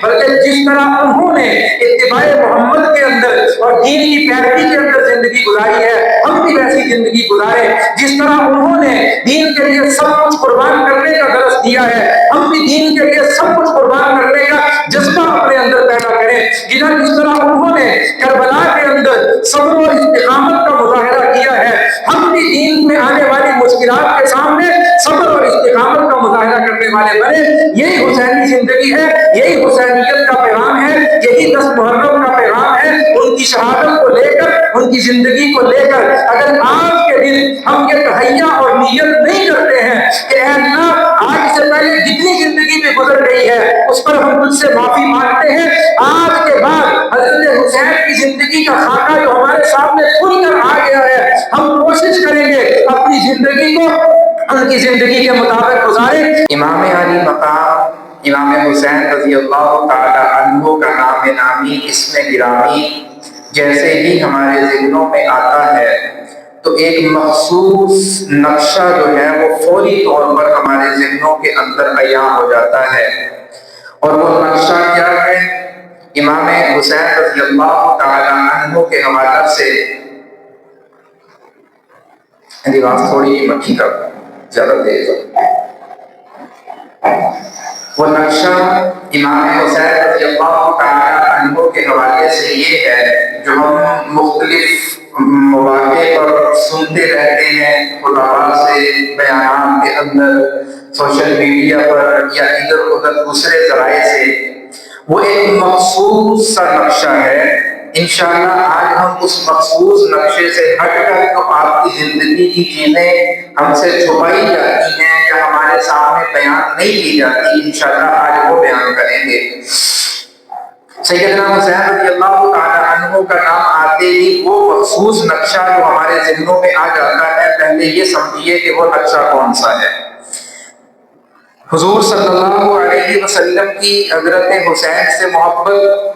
بلکہ جس طرح انہوں نے اتباع محمد کے اندر اور دین کی پیروی کے اندر زندگی گزاری ہے، ہم بھی ویسی زندگی گزاریں۔ جس طرح انہوں نے دین کے لیے سب کچھ قربان کرنے کا درس دیا ہے، ہم بھی دین کے لیے سب کچھ قربان کرنے کا جذبہ اپنے اندر پیدا کریں۔ جس طرح انہوں نے کربلا کے اندر صبر و استقامت کا مظاہرہ کیا ہے، ہم بھی دین میں آنے والی مشکلات کے سامنے صبر اور استقامت کا مظاہرہ کرنے والے بنے۔ یہی حسینی زندگی ہے، یہی حسینیت کا پیغام ہے، یہی 10 محرم کا پیغام ہے۔ ان کی شہادت کو لے کر، ان کی زندگی کو لے کر اگر آج کے دن ہم یہ تہیہ اور نیت نہیں کرتے ہیں کہ اے اللہ آج سے پہلے جتنی زندگی میں گزر گئی ہے اس پر ہم تجھ سے معافی مانگتے ہیں، آج کے بعد حضرت حسین کی زندگی کا خاکہ جو ہمارے سامنے کھل کر آ گیا ہے، ہم کوشش کریں گے اپنی زندگی کو ان کی زندگی کے مطابق گزاریں۔ امام علی مقام امام حسین رضی اللہ تعالی عنہ کا نام نامی اسم گرامی جیسے ہی ہمارے ذہنوں میں آتا ہے تو ایک مخصوص نقشہ جو ہے وہ فوری طور پر ہمارے ذہنوں کے اندر عیاں ہو جاتا ہے، اور وہ نقشہ کیا ہے؟ امام حسین رضی اللہ تعالی عنہ کے حوالے سے آواز تھوڑی مکھی کا زیادہ تیز ہے۔ وہ نقشہ امام حسین رضی اللہ تعالی عنہ کے حوالے سے یہ ہے جو ہم مختلف مواقع پر سنتے رہتے ہیں، خطبات سے، بیانات کے اندر، سوشل میڈیا پر یا ادھر ادھر دوسرے ذرائع سے۔ وہ ایک مخصوص سا نقشہ ہے۔ انشاءاللہ آج ہم اس مخصوص نقشے سے ہٹ کر جو آپ کی زندگی کی چیزیں ہم سے چھپائی جاتی ہیں یا ہمارے سامنے بیان نہیں کی جاتی، انشاءاللہ آج وہ بیان کریں گے۔ سیدنا حسین رضی اللہ تعالی عنہ کا نام آتے ہی وہ مخصوص نقشہ جو ہمارے ذہنوں میں آ جاتا ہے، پہلے یہ سمجھیے کہ وہ نقشہ کون سا ہے۔ حضور صلی اللہ علیہ وسلم کی حضرت حسین سے محبت،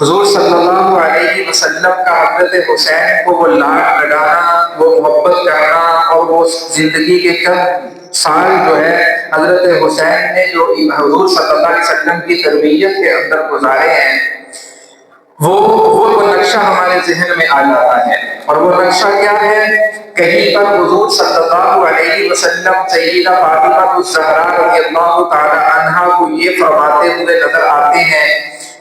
حضور صلی اللہ علیہ وسلم کا حضرت حسین کو وہ لاڈ لگانا، وہ محبت کرنا، اور وہ زندگی کے چند سال جو ہے حضرت حسین نے جو حضور صلی اللہ علیہ وسلم کی تربیت کے اندر گزارے ہیں، وہ نقشہ ہمارے ذہن میں آ جاتا ہے۔ اور وہ نقشہ کیا ہے؟ کہیں پر حضور صلی اللہ علیہ وسلم سیدہ فاطمہ الزہرا رضی اللہ تعالی عنہا کو یہ فرماتے ہوئے نظر آتے ہیں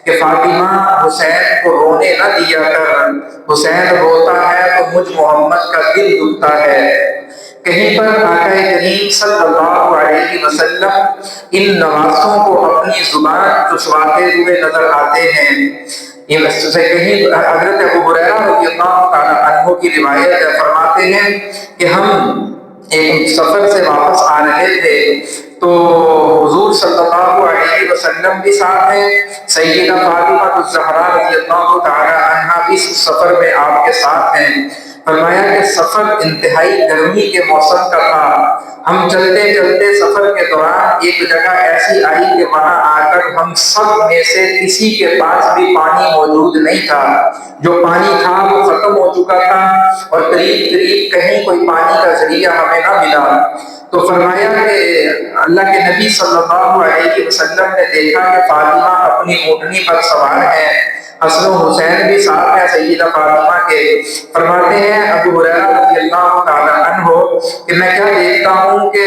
کہ فاطمہ حسین کو رونے نہ دیا کر، حسین روتا ہے تو مجھ محمد کا دل دکھتا ہے۔ کہیں پر آقا کریم صلی اللہ علیہ وسلم ان نوازوں کو اپنی زبان چسواتے ہوئے نظر آتے ہیں۔ کہیں حضرت ابو ہریرہ رضی اللہ تعالی عنہ کی روایت ہے، فرماتے ہیں کہ ہم ایک سفر سے واپس آ رہے تھے تو حضور صلی اللہ علیہ وسلم بھی ساتھ ہیں، سیدہ فاطمہ الزہرا رضی اللہ تعالی عنہا بھی اس سفر میں آپ کے ساتھ ہیں۔ فرمایا کہ سفر انتہائی گرمی کے موسم کا تھا، ہم چلتے چلتے سفر کے دوران ایک جگہ ایسی آئی کہ وہاں آ کر ہم سب میں سے کسی کے پاس بھی پانی موجود نہیں تھا، جو پانی تھا وہ ختم ہو چکا تھا اور قریب قریب کہیں کوئی پانی کا ذریعہ ہمیں نہ ملا۔ تو فرمایا کہ اللہ کے نبی صلی اللہ علیہ وسلم نے دیکھا کہ فاطمہ اپنی اونٹنی پر سوار ہے، حسن و حسین بھی ساتھ ہیں سیدہ فاطمہ کے۔ فرماتے ہیں ابو ہریرہ رضی اللہ تعالی عنہ کہ میں کیا دیکھتا ہوں کہ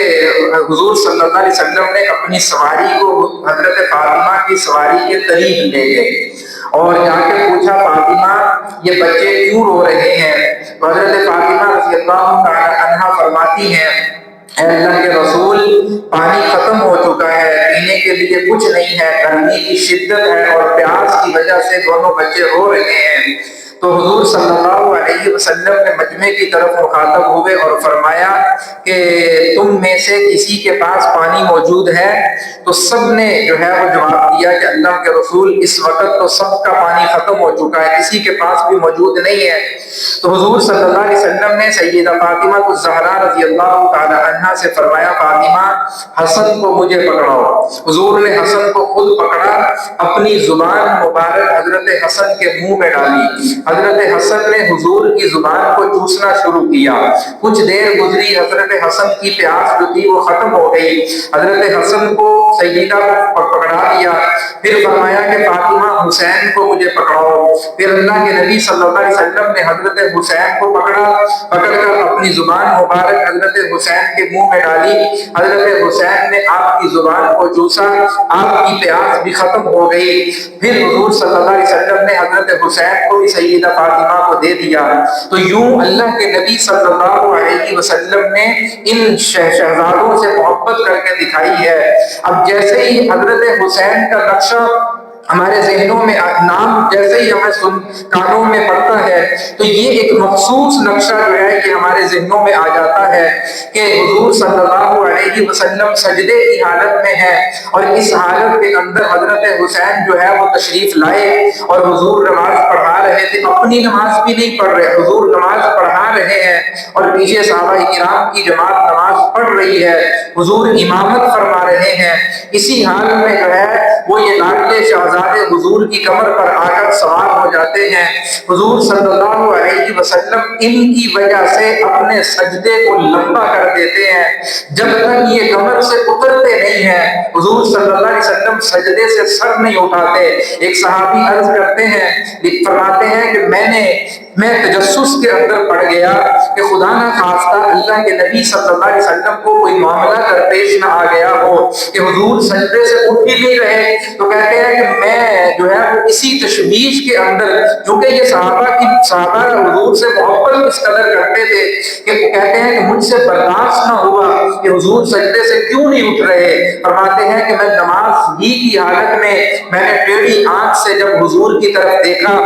حضور صلی اللہ علیہ وسلم نے اپنی سواری کو حضرت فاطمہ کی سواری کے قریب لے گئے اور جا کے پوچھا فاطمہ یہ بچے کیوں رو رہے ہیں؟ تو حضرت فاطمہ رضی اللہ تعالی عنہ فرماتی ہیں اے اللہ کے رسول، پانی ختم ہو چکا ہے، پینے کے لیے کچھ نہیں ہے، گرمی کی شدت ہے اور پیاس کی وجہ سے دونوں بچے رو رہے ہیں۔ تو حضور صلی اللہ علیہ وسلم نے مجمع کی طرف مخاطب ہوئے اور فرمایا کہ تم میں سے کسی کے پاس پانی موجود ہے؟ تو سب نے جو ہے وہ جواب دیا کہ اللہ کے رسول اس وقت تو سب کا پانی ختم ہو چکا ہے، کسی کے پاس بھی موجود نہیں ہے۔ تو حضور صلی اللہ علیہ وسلم نے سیدہ فاطمہ الزہرا رضی اللہ تعالی عنہا سے فرمایا فاطمہ حسن کو مجھے پکڑاؤ۔ حضور نے حسن کو خود پکڑا، اپنی زبان مبارک حضرت حسن کے منہ میں ڈالی، حضرت حسن نے حضور کی زبان کو چوسنا شروع کیا۔ کچھ دیر گزری، حضرت حسن کی پیاس جو تھی وہ ختم ہو گئی، حضرت حسن کو سیدہ کو پکڑا دیا، پھر فرمایا کہ فاطمہ حسین کو مجھے پکڑاؤ، پھر اللہ کے نبی صلی اللہ علیہ وسلم نے حضرت حسین کو پکڑا، پکڑ کر اپنی زبان مبارک حضرت حسین کے منہ میں ڈالی، حضرت حسین نے آپ کی زبان کو چوسا، آپ کی پیاس بھی ختم ہو گئی، پھر حضور صلی اللہ علیہ وسلم نے حضرت حسین کو بھی سیدہ فاطمہ کو دے دیا۔ تو یوں اللہ کے نبی صلی اللہ علیہ وسلم نے ان شہزادوں سے محبت کر کے دکھائی ہے۔ اب جیسے ہی حضرت حسین کا نقشہ ہمارے ذہنوں میں، نام جیسے ہی ہمیں کانوں میں پڑتا ہے تو یہ ایک مخصوص نقشہ جو ہے کہ ہمارے ذہنوں میں آ جاتا ہے کہ حضور صلی اللہ علیہ وسلم سجدے کی حالت میں ہے، اور اس حالت کے اندر حضرت حسین جو ہے وہ تشریف لائے اور حضور نماز پڑھا رہے تھے، اپنی نماز بھی نہیں پڑھ رہے، حضور نماز پڑھا رہے ہیں اور پیچھے صحابہ کرام کی جماعت نماز پڑھ رہی ہے، حضور امامت فرما رہے ہیں۔ اسی حال میں جو ہے وہ یہ لاڈلے شہزادے حضور کی کمر پر آ کر سوار ہو جاتے ہیں۔ حضور صلی اللہ علیہ وسلم ان کی وجہ سے اپنے سجدے کو لمبا کر دیتے ہیں، جب تک یہ کمر سے اترتے نہیں ہیں حضور صلی اللہ علیہ وسلم سجدے سے سر نہیں اٹھاتے۔ ایک صحابی عرض کرتے ہیں، فرماتے ہیں کہ میں تجسس کے اندر پڑ گیا کہ خدا نہ خواستہ اللہ کے نبی صلی اللہ علیہ وسلم کو کوئی معاملہ درپیش نہ آ گیا ہو کہ حضور سجدے سے اٹھ ہی نہیں رہے، تو کہتے ہیں کہ میں جو ہے وہ اسی تشویش کے اندر، کیونکہ یہ صحابہ حضور سے محبت اس قدر کرتے تھے کہ وہ کہتے ہیں کہ مجھ سے برداشت نہ ہوا کہ حضور سجدے سے کیوں نہیں اٹھ رہے۔ فرماتے ہیں کہ میں نماز ہی کی حالت میں نے ٹیڑھی آنکھ سے جب حضور کی طرف دیکھا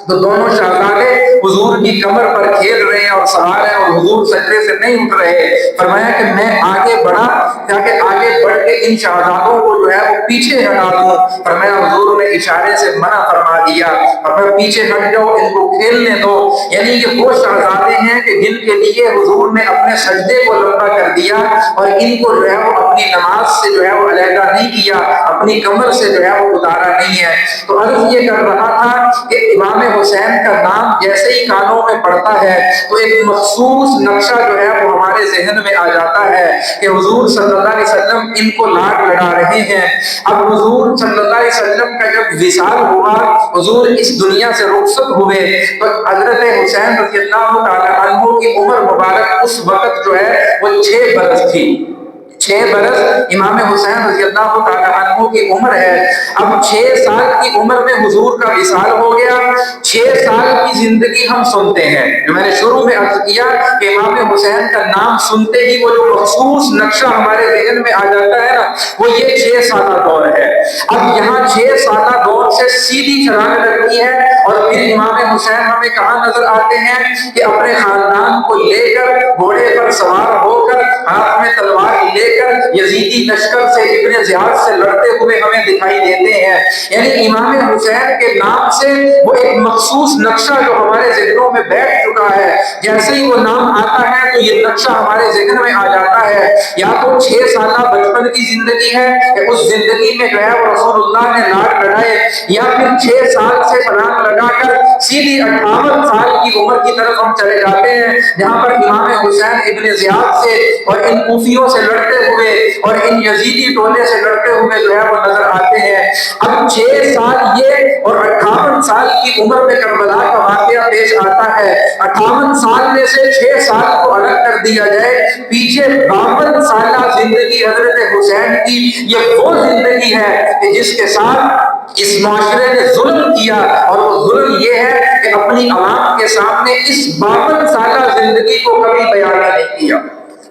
تو دونوں شہزادے حضور کی کمر پر کھیل رہے ہیں اور سوار ہیں اور حضور سجدے سے نہیں اٹھ رہے۔ فرمایا کہ میں آگے بڑھا تاکہ آگے بڑھ کے ان شہزادوں کو جو ہے وہ پیچھے ہٹا دوں، فرمایا حضور نے اشارے سے منع فرما دیا، فرمایا پیچھے ہٹ جاؤ، ان کو کھیلنے دو۔ یعنی یہ وہ شہزادے ہیں کہ جن کے لیے حضور نے اپنے سجدے کو لمبا کر دیا اور ان کو جو ہے وہ اپنی نماز سے جو ہے وہ علیحدہ نہیں کیا، اپنی کمر سے جو ہے وہ اتارا نہیں ہے۔ تو عرض یہ کر رہا تھا کہ امام حسین کا نام جیسے ہی کانوں میں پڑتا ہے تو ایک مخصوص نقشہ جو ہے وہ ہمارے ذہن میں آ جاتا ہے کہ حضور صلی اللہ علیہ وسلم ان کو لاڈ لڑا رہے ہیں۔ اب حضور صلی اللہ علیہ وسلم کا جب وصال ہوا، حضور اس دنیا سے رخصت ہوئے، تو حضرت حسین رضی اللہ تعالی عنہ کی عمر مبارک اس وقت جو ہے وہ 6 برس تھی۔ 6 برس امام حسین رضی اللہ تعالی عنہ کی عمر ہے۔ اب 6 سال کی عمر میں حضور کا وصال ہو گیا۔ 6 سال کی زندگی ہم سنتے ہیں، جو میں نے شروع میں عرض کیا کہ امام حسین کا نام سنتے ہی وہ جو مخصوص نقشہ ہمارے ذہن میں آ جاتا ہے نا، وہ یہ 6 سالہ دور ہے۔ اب یہاں 6 سالہ دور سے سیدھی چلان لگتی ہے اور پھر امام حسین ہمیں کہاں نظر آتے ہیں کہ اپنے خاندان کو لے کر گھوڑے پر سوار ہو کر ہاتھ میں تلوار لے کر یزیدی لشکر سے ابن زیاد سے لڑتے ہوئے ہمیں دکھائی دیتے ہیں۔ یعنی امام حسین کے نام سے وہ ایک مخصوص نقشہ جو ہمارے ذہنوں میں بیٹھ چکا ہے، جیسے ہی وہ نام آتا ہے تو یہ نقشہ ہمارے ذہن میں آ جاتا ہے۔ یا تو 6 سالہ بچپن کی زندگی ہے کہ اس زندگی میں جو ہے وہ رسول اللہ نے لاڈ لڑائے، یا پھر 6 سال سے چھلانگ لگا کر سیدھی 58 سال کی عمر کی طرف ہم چلے جاتے ہیں، جہاں پر امام حسین ابن زیاد سے اور ان کوفیوں سے لڑتے ہوئے اور ان یزیدی ٹولے سے لڑتے ہوئے جو ہے وہ نظر آتے ہیں۔ اب 6 سال یہ اور 58 سال کی عمر میں کربلا کا واقعہ پیش آتا ہے۔ 58 سال میں سے 6 سال کو الگ کر دیا جائے، پیچھے 52 سالہ زندگی حضرت حسین کی یہ وہ زندگی ہے کہ جس کے ساتھ اس معاشرے نے ظلم کیا، اور وہ ظلم یہ ہے کہ اپنی عوام کے سامنے اس 52 سالہ زندگی کو کبھی بیان نہیں کیا۔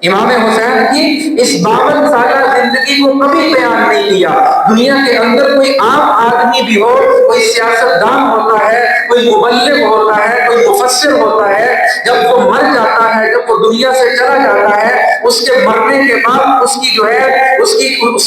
امام حسین کی اس 52 سالہ زندگی کو کبھی بیان نہیں کیا۔ دنیا کے اندر کوئی عام آدمی بھی ہو، کوئی سیاستدان ہوتا ہے، کوئی مبلغ ہوتا ہے، کوئی مفسر ہوتا ہے، جب وہ مر جاتا ہے، جب وہ دنیا سے چلا جاتا ہے، اس کے مرنے کے بعد اس کی جو ہے اس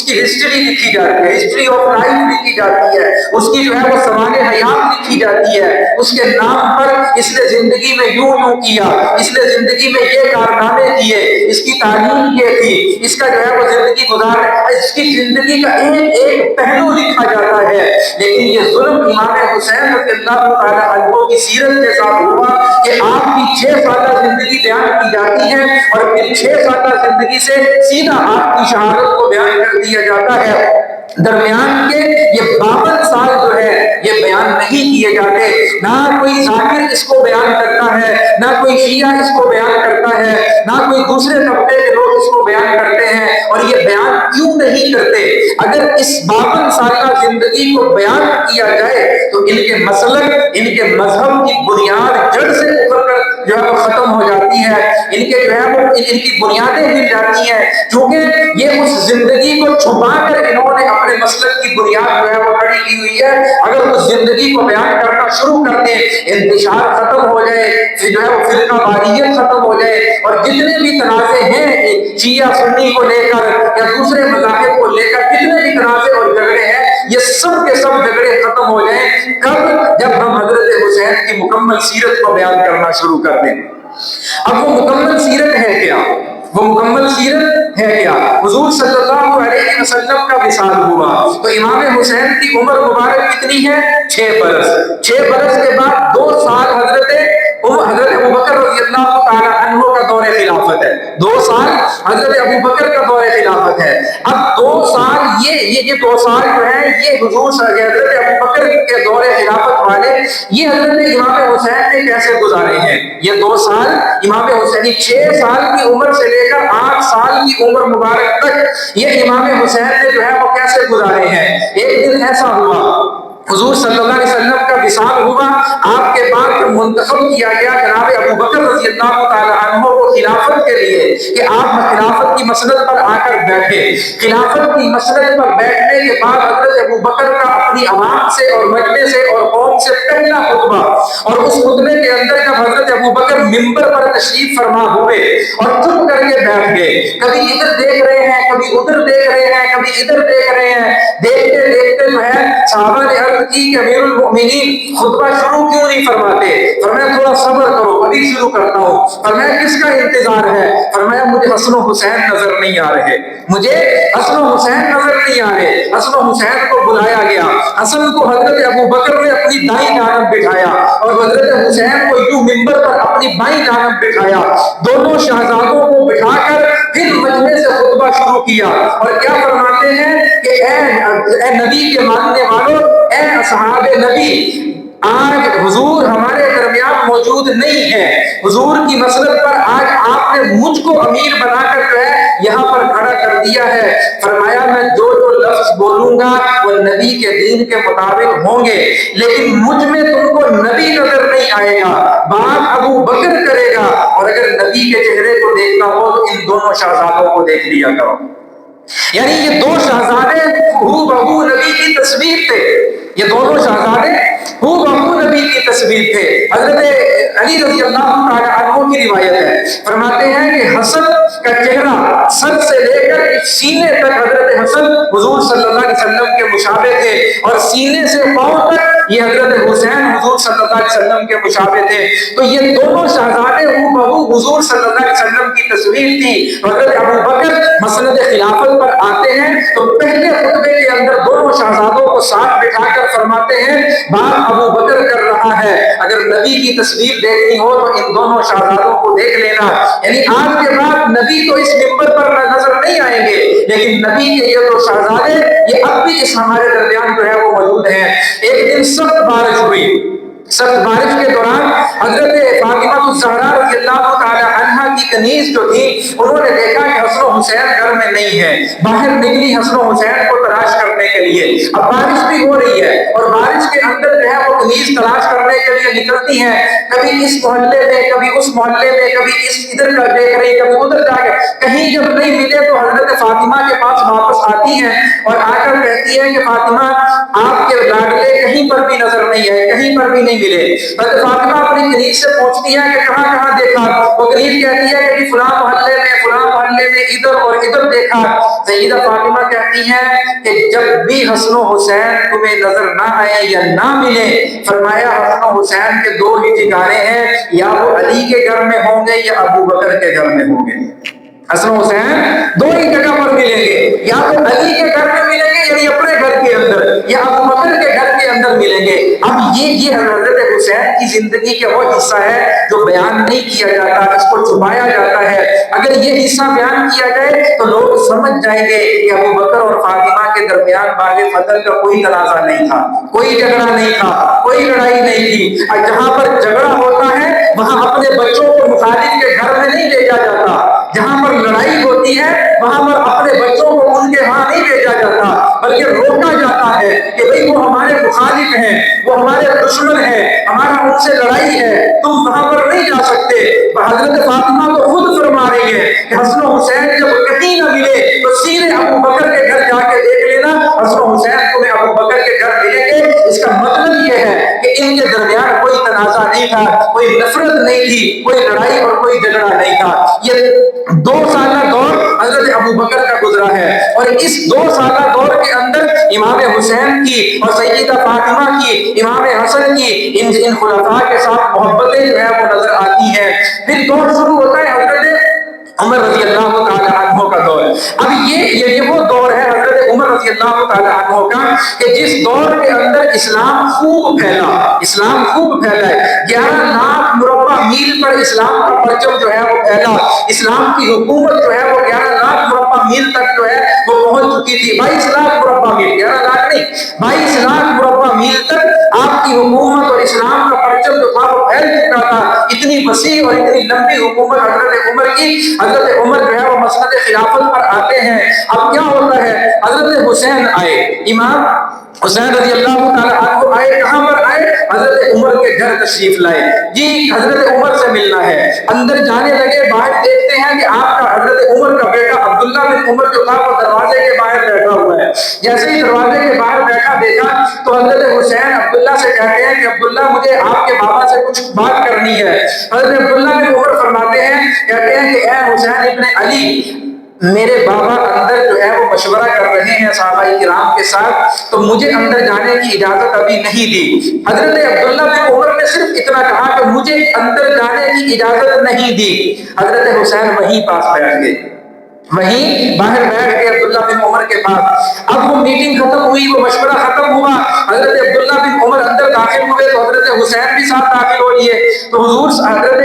کی ہسٹری لکھی جاتی ہے، ہسٹری آف لائف لکھی جاتی ہے، اس کی جو ہے وہ سوانح حیات لکھی لکھی جاتی ہے، اس کے نام پر اس نے زندگی میں یوں یوں کیا، اس نے زندگی میں یہ کارنامے کیے، اس کی تعلیم یہ تھی، اس کا جو ہے وہ زندگی گزار، اس کی زندگی کا ایک ایک پہلو لکھا جاتا ہے۔ لیکن یہ ظلم امام حسین رضی اللہ تعالیٰ عنہ کی سیرت کے ساتھ ہوا کہ آپ کی 6 سالہ زندگی بیان کی جاتی ہے اور پھر 6 سالہ زندگی سے سیدھا آپ کی شہادت کو بیان کر دیا جاتا ہے۔ درمیان کے یہ 52 سال جو ہے یہ بیان نہیں کیے جاتے، نہ کوئی ظاہر اس کو بیان کرتا ہے، نہ کوئی شیعہ اس کو بیان کرتا ہے، نہ کوئی دوسرے طبقے کے لوگ اس کو بیان کرتے ہیں۔ اور یہ بیان کیوں نہیں کرتے؟ اگر اس 52 سالہ زندگی کو بیان کیا جائے تو ان کے مسلک، ان کے مذہب کی بنیاد جڑ سے اکھڑ کر جو ہے وہ ختم ہو جاتی ہے، ان کے جو ہے وہ ان کی بنیادیں گر جاتی ہیں، کیونکہ یہ اس زندگی کو چھپا کر انہوں نے اپنے مسلک کی بنیاد جو ہے وہ کھڑی کی ہوئی ہے۔ اگر اس زندگی کو بیان کرنا شروع کر دیں، انتشار ختم ہو جائے، جو ہے وہ فرقہ واریت ختم ہو جائے، اور جتنے بھی تنازع ہیں شیعہ سنی کو لے کر یا دوسرے مذاہب کو لے کر جتنے بھی تنازع اور جھگڑے ہیں، یہ سب کے سب جھگڑے ختم ہو جائیں۔ کب؟ جب ہم حضرت حسین کی مکمل سیرت کو بیان کرنا شروع کر دیں۔ اب وہ مکمل سیرت ہے کیا؟ وہ مکمل سیرت ہے کیا؟ حضور صلی اللہ علیہ وسلم کا وصال ہوا تو امام حسین کی عمر مبارک کتنی ہے؟ 6 برس۔ 6 برس کے بعد 2 سال حضرت ابوبکر رضی اللہ تعالی عنہ کا دور خلافت ہے۔ 2 سال حضرت ابوبکر کا دور خلافت ہے۔ اب 2 سال یہ 2 سال جو ہے یہ حضور حضرت ابوبکر کے دور خلافت والے یہ حضرت امام حسین نے کیسے گزارے ہیں؟ یہ 2 سال امام حسین 6 سال کی عمر سے لے کر 8 سال کی عمر مبارک تک یہ امام حسین نے جو ہے وہ کیسے گزارے ہیں؟ ایک دن ایسا ہوا، حضور صلی اللہ علیہ وسلم کا وصال ہوا، آپ کے بعد منتخب کیا گیا جناب ابوبکر رضی اللہ تعالیٰ عنہ کو خلافت کے لیے کہ آپ خلافت کی مسند پر آ کر بیٹھے۔ خلافت کی مسند پر بیٹھنے کے بعد حضرت ابوبکر کا اپنی عوام سے اور مجمع سے اور قوم سے پہلا خطبہ، اور اس خطبے کے اندر جب حضرت ابوبکر منبر پر تشریف فرما ہوئے اور چپ کر کے بیٹھ گئے، کبھی ادھر دیکھ رہے ہیں، کبھی ادھر دیکھ رہے ہیں، کبھی ادھر دیکھ رہے ہیں، دیکھتے دیکھتے جو ہے صحابہ نے عرض کی کہ امیر المؤمنین خطبہ شروع کیوں نہیں فرماتے؟ فرمایا تھوڑا صبر کرو، ابھی شروع کرتا ہوں۔ فرمایا کس کا انتظار ہے؟ فرمایا مجھے حسن و حسین نظر نہیں آ رہے، مجھے حسن و حسین نظر نہیں آ رہے۔ حسن و حسین کو بلایا گیا، حسن کو حضرت ابوبکر نے اپنی دائیں جانب بٹھایا اور حضرت حسین کو یوں منبر پر اپنی بائیں جانب بٹھایا۔ دونوں شہزادوں کو بٹھا کر پھر مجمع سے خطبہ شروع کیا اور کیا فرماتے ہیں کہ اے نبی کے ماننے والوں، اے اصحاب نبی، آج حضور ہمارے درمیان موجود نہیں ہے، حضور کی مسند پر آج آپ نے مجھ کو امیر بنا کر جو ہے یہاں پر کھڑا کر دیا ہے۔ فرمایا میں جو لفظ بولوں گا وہ نبی کے دین کے مطابق ہوں گے، لیکن مجھ میں تم کو نبی نظر نہیں آئے گا، بات ابو بکر کرے گا، اور اگر نبی کے چہرے کو دیکھنا ہو تو ان دونوں شہزادوں کو دیکھ لیا کرو۔ یعنی یہ 2 شہزادے ہو بہو نبی کی تصویر تھے، یہ دونوں شہزادے ہو بہو نبی کی تصویر تھے۔ حضرت علی رضی اللہ تعالی عنہ کی روایت ہے، فرماتے ہیں کہ حسن کا چہرہ سر سے لے کر سینے تک حضرت حسن حضور صلی اللہ علیہ وسلم کے مشابہ تھے، اور سینے سے پاؤں تک یہ حضرت حسین حضور صلی اللہ علیہ وسلم کے مشابہ تھے۔ تو یہ دونوں شہزادے ہو بہو حضور صلی اللہ علیہ وسلم کی تصویر تھی۔ حضرت ابوبکر مسند خلافت پر آتے ہیں تو پہلے خطبے کے اندر دونوں شہزادوں کو ساتھ بٹھا کر فرماتے ہیں بات ابو بکر کر رہا ہے، اگر نبی کی تصویر دیکھنی ہو تو ان دونوں شہزادوں کو دیکھ لینا۔ یعنی آج کے بعد نبی تو اس منبر پر نظر نہیں آئیں گے، لیکن نبی کے یہ 2 شہزادے یہ اب بھی اس ہمارے درمیان جو ہے وہ موجود ہیں۔ ایک دن سخت بارش ہوئی، سخت بارش کے دوران حضرت فاطمہ الزہرا رضی اللہ تعالی عنہا کی کنیز جو تھی انہوں نے دیکھا کہ حسن و حسین گھر میں نہیں ہے، باہر نکلی حسن و حسین کو تلاش کرنے کے لیے۔ اب بارش بھی ہو رہی ہے اور بارش کے اندر جو ہے وہ کنیز تلاش کرنے کے لیے نکلتی ہیں، کبھی اس محلے میں کبھی اس محلے میں، کبھی اس ادھر کا دیکھ رہی کبھی ادھر جا کے، کہیں جب نہیں ملے تو حضرت فاطمہ کے پاس واپس آتی ہیں اور آ کر کہتی ہے کہ فاطمہ آپ کے لاڈلے کہیں پر بھی نظر نہیں ہے، کہیں پر بھی نہیں ملے۔ حضرت فاطمہ اپنی کنیز سے پوچھتی ہے کہ کہاں کہاں دیکھا؟ وہ کنیز کہتی ہے کہ فلاں محلے میں، فلاں محلے میں، ادھر اور ادھر دیکھا۔ سیدہ فاطمہ کہتی ہیں کہ جب بھی حسن و حسین تمہیں نظر نہ آئے یا نہ ملے، فرمایا حسن و حسین کے دو ہی ٹھکانے ہیں، یا وہ علی کے گھر میں ہوں گے یا ابو بکر کے گھر میں ہوں گے۔ حسن و حسین دو ہی جگہ پر ملیں گے، یا تو علی کے گھر میں ملیں گے یعنی اپنے گھر کے اندر، یا ابو بکر کے گھر کے اندر ملیں گے۔ اب یہ حضرت حسین کی زندگی کا وہ حصہ ہے جو بیان نہیں کیا جاتا، اس کو چھپایا جاتا ہے۔ اگر یہ حصہ بیان کیا جائے تو لوگ سمجھ جائیں گے کہ ابو بکر اور فاطمہ کے درمیان باغ فتح کا کوئی تنازع نہیں تھا، کوئی جھگڑا نہیں تھا، کوئی لڑائی نہیں تھی۔ اور جہاں پر جھگڑا ہوتا ہے وہاں اپنے بچوں کو مخالف کے گھر میں نہیں بھیجا جاتا، جہاں پر لڑائی ہوتی ہے وہاں پر اپنے بچوں کو ان کے ہاں نہیں بھیجا جاتا، بلکہ روکا جاتا ہے کہ بھئی وہ ہمارے مخالف ہیں، وہ ہمارے دشمن ہیں، ہمارا ان سے لڑائی ہے، تم وہاں پر نہیں جا سکتے۔ حضرت فاطمہ تو خود فرما رہی ہے کہ حسن و حسین جب کہیں نہ ملے تو سیدھے ابو بکر کے گھر جا کے دیکھ لینا، حسن و حسین تمہیں ابو بکر کے گھر ملیں گے۔ اس کا مطلب یہ ہے کہ ان کے درمیان کوئی تنازع نہیں تھا، کوئی نفرت نہیں تھی، کوئی لڑائی اور کوئی جھگڑا نہیں تھا۔ یہ 2 سالہ دور حضرت ابو بکر کا گزرا ہے، اور اس 2 سالہ دور کے اندر امام حسین کی اور سیدہ فاطمہ کی، امام حسن کی، ان خلفاء کے ساتھ محبتیں جو ہے وہ نظر آتی ہیں۔ پھر دور شروع ہوتا ہے حضرت عمر رضی اللہ تعالی عنہ کا دور۔ اب یہ وہ دور ہے حضرت عمر رضی اللہ تعالی عنہ کا کہ جس دور کے اندر اسلام خوب پھیلا، اسلام خوب پھیلا ہے۔ 11 لاکھ مربع میل پر اسلام کا پرچم جو ہے وہ پھیلا، اسلام کی حکومت جو ہے وہ 11 لاکھ مربع میل تک جو ہے وہ پہنچ چکی تھی۔ 22 لاکھ مربع میل، 11 لاکھ نہیں، 22 لاکھ مربع میل تک آپ کی حکومت اور اسلام کا پرچم جو تھا وہ پھیل چکا تھا۔ اتنی وسیع اور اتنی لمبی حکومت حضرت عمر کی۔ حضرت عمر جو ہے وہ مسند خلافت پر آتے ہیں۔ اب کیا ہوتا ہے، حضرت حسین آئے، امام حسین رضی اللہ تعالیٰ عنہ آئے، کہاں پر آئے؟ حضرت عمر کے گھر تشریف لائے، جی حضرت عمر سے ملنا ہے۔ اندر جانے لگے، باہر دیکھتے ہیں کہ آپ کا حضرت عمر کا بیٹا عبداللہ بن عمر جو تھا وہ دروازے کے باہر بیٹھا ہوا ہے۔ جیسے ہی دروازے کے باہر بیٹھا دیکھا تو حضرت حسین عبداللہ سے کہتے ہیں کہ عبداللہ مجھے آپ کے بابا سے کچھ بات کرنی ہے۔ حضرت عبداللہ بن عمر فرماتے ہیں، کہتے ہیں کہ اے حسین ابن علی، میرے بابا اندر جو ہے وہ مشورہ کر رہے ہیں صحابہ کرام کے ساتھ، تو مجھے اندر جانے کی اجازت ابھی نہیں دی۔ حضرت عبداللہ بن عمر نے صرف اتنا کہا کہ مجھے اندر جانے کی اجازت نہیں دی۔ حضرت حسین وہیں پاس بیٹھ گئے، وہیں باہر بیٹھ کے عبداللہ بن عمر کے پاس۔ اب وہ میٹنگ ختم ہوئی، وہ مشورہ ختم ہوا، حضرت عبداللہ بن عمر اندر داخل ہوئے تو حضرت حسین بھی ساتھ داخل ہو لیے۔ تو حضور حضرت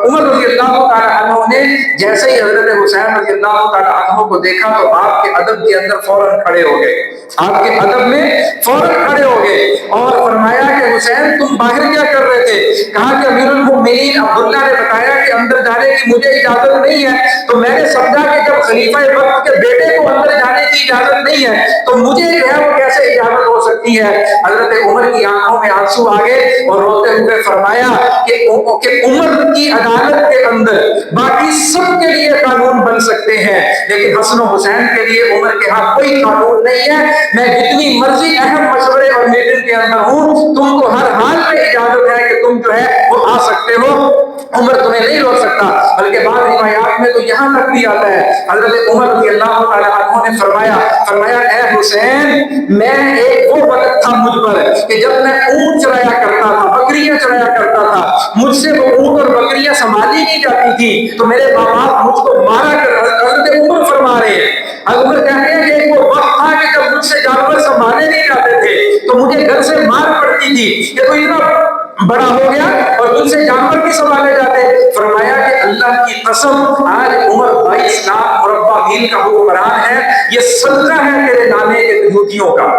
عمر رضی اللہ تعالیٰ عنہ نے جیسے ہی حضرت حسین رضی اللہ تعالیٰ عنہ کو دیکھا تو آپ کے ادب کے اندر فوراً کھڑے ہو گئے، آپ کے ادب میں فوراً کھڑے ہو گئے اور فرمایا کہ حسین تم باہر کیا کر رہے تھے؟ کہا کہ امیر المؤمنین عبداللہ نے بتایا کہ اندر جانے کی مجھے اجازت نہیں ہے، تو میں نے سمجھا کہ جب خلیفہ وقت کے بیٹے کو اندر جانے کی اجازت نہیں ہے تو مجھے جو ہے وہ کیسے اجازت ہو سکتی ہے؟ حضرت عمر کی آنکھوں میں آنسو آ گئے اور روتے ہوئے فرمایا کہ عمر کی عدالت کے اندر باقی سب کے لیے قانون بن سکتے ہیں لیکن حسن و حسین کے لیے عمر کے ہاں کوئی قانون نہیں ہے۔ میں جتنی مرضی اہم مشورے اور میٹنگ کے اندر ہوں، تم کو ہر حال میں اجازت ہے کہ تم جو ہے وہ آ سکتے ہو، عمر تمہیں نہیں روک سکتا۔ بلکہ بعض روایات میں تو یہاں تک بھی آتا ہے حضرت عمر رضی اللہ تعالیٰ عنہ نے فرمایا اے حسین، میں ایک وہ وقت تھا مجھ پر کہ جب میں اونٹ چرایا کرتا تھا، بکریاں چرایا کرتا تھا، مجھ سے وہ اونٹ اور بکریاں سنبھالی نہیں جاتی تھی تو میرے باپ مجھ کو مارا کر، حضرت عمر فرما رہے ہیں، عمر کہتے ہیں کہ ایک وہ وقت تھا کہ جب مجھ سے جانور سنبھالے نہیں جاتے تھے تو مجھے گھر سے مار پڑتی تھی کہ تو اتنا بڑا ہو گیا اور تم سے جانور بھی سنبھالے جاتے۔ فرمایا کہ اللہ کی قسم آج عمر 22 لاکھ مربع میل کا حکمران ہے، یہ صدقہ ہے تیرے نانے کے جوتیوں کا،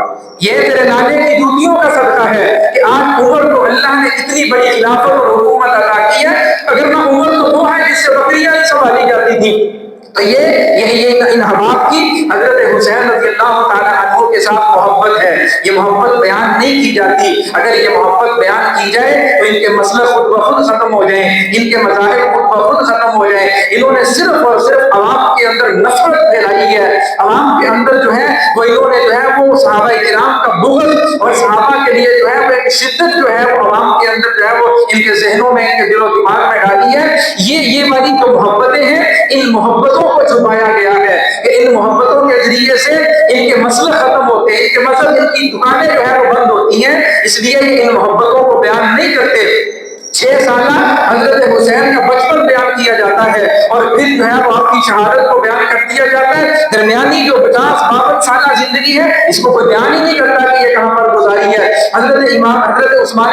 یہ تیرے نانے کی جوتیوں کا صدقہ ہے کہ آج عمر کو اللہ نے اتنی بڑی خلافت اور حکومت عطا کی ہے۔ اگر نہ عمر تو وہ ہے جس سے بکریاں ہی سنبھالی جاتی تھی۔ تو یہ ان احباب کی حضرت حسین رضی اللہ تعالیٰ عنہ کے ساتھ محبت ہے، یہ محبت بیان نہیں کی جاتی۔ اگر یہ محبت بیان کی جائے تو ان کے مسئلے خود بخود ختم ہو جائیں، ان کے مذاہب خود بخود ختم ہو جائیں۔ انہوں نے صرف اور صرف عوام کے اندر نفرت پھیلائی ہے، عوام کے اندر جو ہے وہ انہوں نے جو ہے وہ صحابہ کرام کا بغض اور صحابہ کے لیے جو ایک شدت جو ہے وہ عوام کے اندر جو ہے وہ ان کے ذہنوں میں، ان کے دل و دماغ میں ڈالی ہے. یہ والی جو محبتیں ہیں، ان محبتوں کو چھپایا گیا ہے کہ ان محبتوں کے ذریعے سے ان کے مسئلے ختم ہوتے ہیں، ان کے مسئلے، ان کی دکانیں جو ہے وہ بند ہوتی ہیں. اس لیے ان محبتوں کو بیان نہیں کرتے. 6 سالہ حضرت حسین کا بچپن بیان کیا جاتا ہے اور پھر جو ہے وہ آپ کی شہادت کو بیان کر دیا جاتا ہے. درمیانی جو 50-52 سالہ زندگی ہے، اس کو کوئی بیان ہی نہیں کرتا کہ یہ کہاں پر گزاری ہے. حضرت عثمان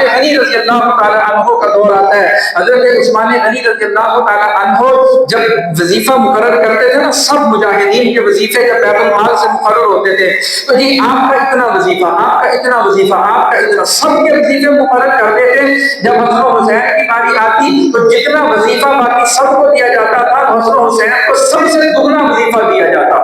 غنی رضی اللہ تعالی عنہ کا دور آتا ہے. حضرت عثمان غنی رضی اللہ تعالی عنہ جب وظیفہ مقرر کرتے تھے نا، سب مجاہدین کے وظیفے جب بیت المال سے مقرر ہوتے تھے، تو جی آپ کا اتنا وظیفہ، آپ کا اتنا وظیفہ، آپ کا اتنا، سب کے وظیفے مقرر کرتے تھے. جب حسن حسین کی باری آتی تو جتنا وظیفہ باقی سب کو دیا جاتا تھا، حسن حسین کو سب سے دگنا وظیفہ دیا جاتا.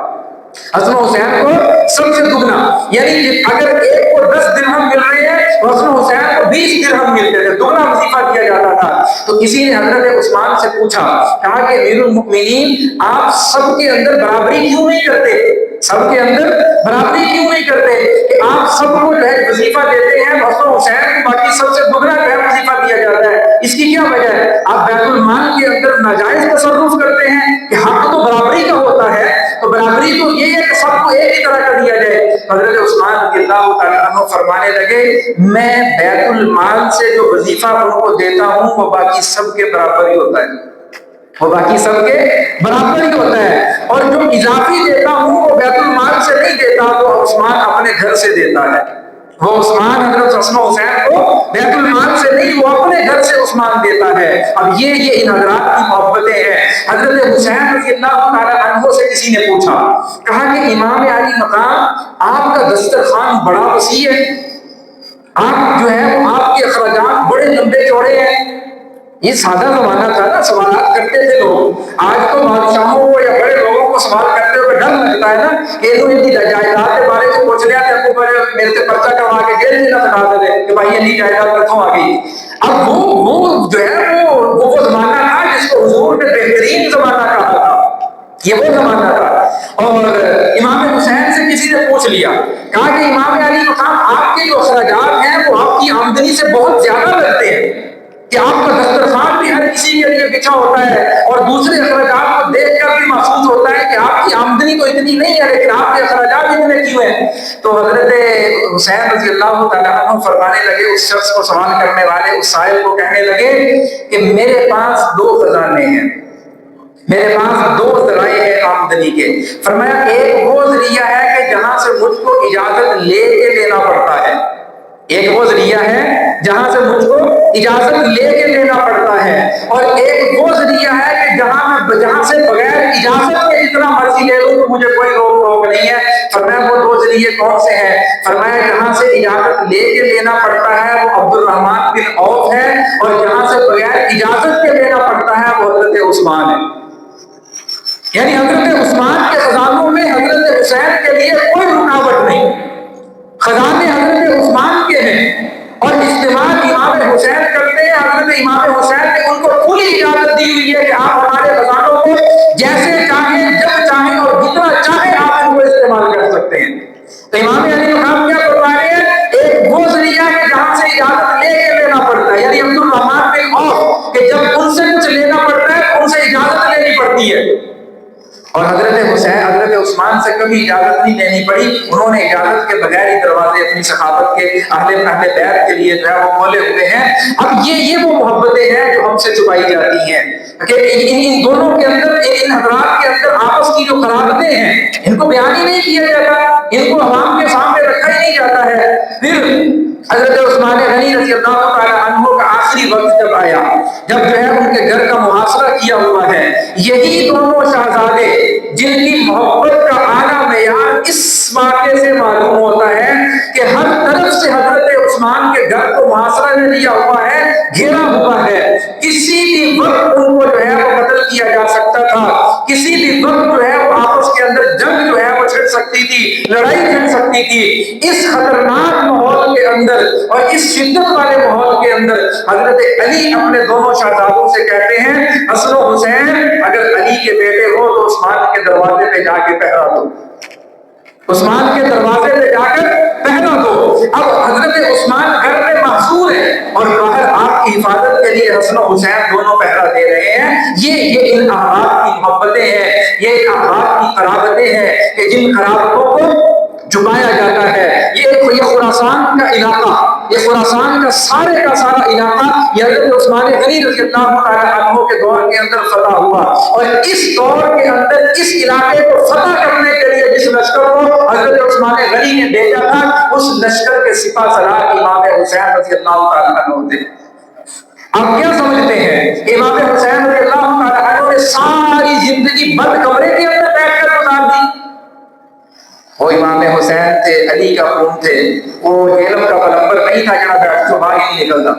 حسن حسین کو سب سے دگنا، یعنی اگر ایک کو 10 درہم مل رہے ہیں، حسن حسین کو 20 درہم ملتے تھے، دگنا وظیفہ دیا جاتا تھا. تو کسی نے حضرت عثمان سے پوچھا، کہا کہ امیر المؤمنین، آپ سب کے اندر برابری کیوں نہیں کرتے؟ سب کے اندر برابری کیوں نہیں کرتے کہ آپ سب کو جو ہے وظیفہ دیتے ہیں، حسن حسین کو باقی سب سے دگنا جو ہے وظیفہ دیا جاتا ہے؟ اس کی کیا وجہ ہے؟ آپ بیت المال کے اندر ناجائز تصرف کرتے ہیں کہ حق تو برابری کا ہوتا ہے، تو برابری تو یہ ہے کہ سب کو ایک ہی طرح کا دیا جائے. حضرت عثمان رضی اللہ تعالیٰ عنہ فرمانے لگے، میں بیت المال سے جو وظیفہ ان کو دیتا ہوں وہ باقی سب کے برابر ہی ہوتا ہے، وہ باقی سب کے برابر ہی ہوتا ہے. اور جو اضافی دیتا ہوں وہ بیت المال سے نہیں دیتا، وہ عثمان اپنے گھر سے دیتا ہے. وہ عثمان حضرت حسن حسین کو بیت المال سے نہیں، وہ اپنے گھر سے عثمان دیتا ہے. اب یہ ان حضرات کی محبتیں ہیں. حضرت حسین رضی اللہ تعالیٰ عنہ سے کسی نے پوچھا، کہا کہ امام علی مقام، آپ کا دسترخوان بڑا وسیع ہے، آپ جو ہے وہ آپ کے اخراجات بڑے لمبے چوڑے ہیں. یہ سادہ زمانہ تھا نا، سوالات کرتے تھے لوگ. آج تو بادشاہوں کو یا بڑے لوگوں کو سوال کرتے ہوئے ڈر لگتا ہے نا کہ ان کی جائیداد کے بارے میں پوچھ لیا کہ میرے سے پرچہ کروا کے جیل میں نہ سٹا دے کہ بھائی یہ جائیداد کتوں آ گئی. اب وہ جو ہے وہ زمانہ تھا جس کو حضور نے بہترین زمانہ کہا تھا. یہ وہ زمانہ تھا. اور امام حسین سے کسی نے پوچھ لیا، کہا کہ امام علی مقام، آپ کے جو اخراجات ہیں وہ آپ کی آمدنی سے بہت زیادہ لگتے ہیں کہ آپ کا دسترخوان بھی ہر کسی کے لیے بچھا ہوتا ہے اور دوسرے اخراجات کو دیکھ کر بھی محسوس ہوتا ہے کہ آپ کی آمدنی تو اتنی نہیں ہے لیکن آپ کے اخراجات اتنے کیوں ہیں. تو حضرت حسین رضی اللہ تعالیٰ عنہ فرمانے لگے، اس شخص کو سوال کرنے والے اس سائل کو کہنے لگے کہ میرے پاس 2 خزانے ہیں، میرے پاس 2 ذرائع ہیں آمدنی کے. فرمایا ایک وہ ذریعہ ہے کہ جہاں سے مجھ کو اجازت لے کے لینا پڑتا ہے، ایک وہ ذریعہ ہے جہاں سے مجھ کو اجازت لے کے لینا پڑتا ہے، اور ایک وہ ذریعہ ہے کہ جہاں سے بغیر اجازت کے جتنا مرضی لے لوں تو مجھے کوئی روک ٹوک نہیں ہے. فرمایا وہ 2 ذریعے کون سے ہیں؟ فرمایا جہاں سے اجازت لے کے لینا پڑتا ہے وہ عبد الرحمن بن عوف ہے، اور جہاں سے بغیر اجازت کے لینا پڑتا ہے وہ حضرت عثمان ہے. یعنی حضرت عثمان کے خزانوں میں حضرت حسین کے لیے کوئی رکاوٹ نہیں، خزانے حضرت عثمان کے ہیں اور استعمال امام حسین کرتے ہیں. حضرت امام حسین نے ان کو پوری اجازت دی ہوئی ہے کہ آپ ہمارے خزانوں کو جیسے چاہیں، جب چاہیں اور جتنا چاہیں آپ ان کو استعمال کر سکتے ہیں. تو امام علی مقام کیا فرما رہے ہیں؟ ایک وہ ذریعہ ہے جہاں سے اجازت لے کے لینا پڑتا ہے، یعنی عبد الرحمن بن عوف کہ جب ان سے کچھ لینا پڑتا ہے ان سے اجازت لینی پڑتی ہے. اور حضرت حسین، حضرت عثمان سے کبھی اجازت نہیں لینی پڑی، انہوں نے اجازت کے بغیر ہی دروازے اپنی سخاوت کے اہل بیت کے لیے جو ہے وہ کھولے ہوئے ہیں. اب یہ وہ محبتیں ہیں جو ہم سے چھپائی جاتی ہیں کہ ان دونوں کے اندر، ان حضرات کے اندر آپس کی جو قرابتیں ہیں ان کو بیان ہی نہیں کیا جاتا، ان کو عوام کے سامنے رکھا ہی نہیں جاتا ہے. پھر حضرت عثمان غنی رضی اللہ تعالیٰ عنہ کا آخری وقت جب آیا، جب جو ہے ان کے گھر کا محاصرہ کیا ہوا ہے، یہی دونوں شہزادے جن کی محبت کا اعلیٰ معیار اس واقعے سے معلوم ہوتا ہے کہ ہر طرف سے حضرت عثمان کے گھر کو محاصرہ نے لیا ہوا ہے، گھیرا ہوا ہے. کسی بھی وقت ان کو جو ہے وہ قتل کیا جا سکتا تھا، کسی بھی وقت جو ہے وہ آپس کے اندر جنگ جو ہے وہ چھڑ سکتی تھی، لڑائی چھڑ سکتی تھی. اس خطرناک ماحول کے اندر اور اس شدت والے ماحول کے اندر حضرت علی اپنے دونوں شہزادوں سے کہتے ہیں، حسن و حسین اگر علی کے بیٹے ہو تو عثمان کے دروازے پہ جا کے پہرا دو، عثمان کے دروازے پہ جا کر پہرا دو. اب حضرت عثمان گھر میں محسوس ہیں کہ جن قرابتوں کو جھکایا جاتا ہے. یہ خراسان کا علاقہ، یہ خراسان کا سارا علاقہ یہ حضرت عثمان غنی رضی اللہ تعالیٰ عنہ کے دور کے اندر فتح ہوا. اور اس دور کے اندر اس علاقے کو فتح کرنے کے لیے جس لشکر کو حضرت عثمان غنی نے بھیجا تھا، اس لشکر کے سپہ سالار امام حسین رضی اللہ تعالیٰ عنہ تھے. آپ کیا سمجھتے ہیں؟ امام حسین رضی اللہ تعالیٰ عنہ نے ساری زندگی بند کمرے کے اندر بیٹھ کر گزار دی. وہ امام حسین تھے، علی کا خون تھے، وہ علم کا پلمبر نہیں تھا جہاں بیٹھ تو باہر ہی نہیں نکلتا.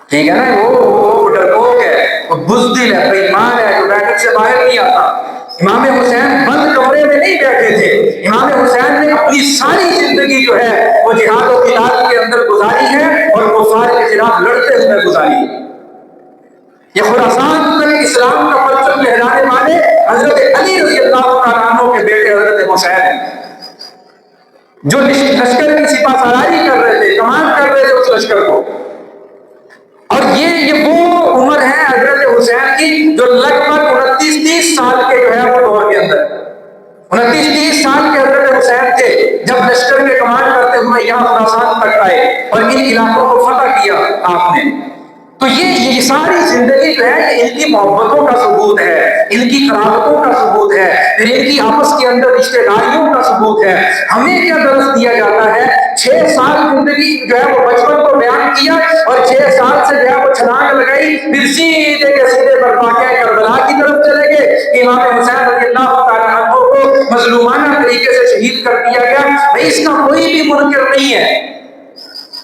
ٹھیک ہے نا، وہ ڈرپوک ہے، وہ بزدل ہے، بےایمان ہے، جو بیٹھک سے باہر نہیں آتا. امام حسین بند کمرے میں نہیں بیٹھے تھے. امام حسین نے اپنی ساری زندگی جو ہے وہ جہاد و قتال کے اندر گزاری ہے اور کفار کے خلاف لڑتے ہوئے گزاری ہے. یہ خراسان تک اسلام کا پرچم لہرانے والے حضرت علی رضی اللہ تعالیٰ عنہ کے بیٹے حضرت حسین ہیں، جو لشکر کی سپہ سالاری کر رہے تھے، کمان کر رہے تھے اس لشکر کو. اور یہ وہ عمر ہے حضرت حسین کی جو لگ بھگ 29-30 سال کے جو ہے وہ دور کے اندر 29-30 سال کے حضرت حسین تھے جب لشکر کے کمان کرتے ہوئے یہاں خراسان تک آئے اور ان علاقوں کو فتح کیا آپ نے. تو یہ ساری زندگی جو ہے ان کی محبتوں کا ثبوت ہے، ان کی قرابتوں کا ثبوت ہے، پھر ان کی آپس کے اندر رشتہ داریوں کا ثبوت ہے. ہمیں کیا درس دیا جاتا ہے؟ 6 سال زندگی جو ہے وہ بچپن کو بیان کیا اور 6 سال سے جو ہے وہ چھلانگ لگائی، پھر سیدھے کے سیدھے واقعہ کربلا کی طرف چلے گئے کہ امام حسین رضی اللہ تعالیٰ عنہ کو مظلومانہ طریقے سے شہید کر دیا گیا. بھائی اس کا کوئی بھی منکر نہیں ہے،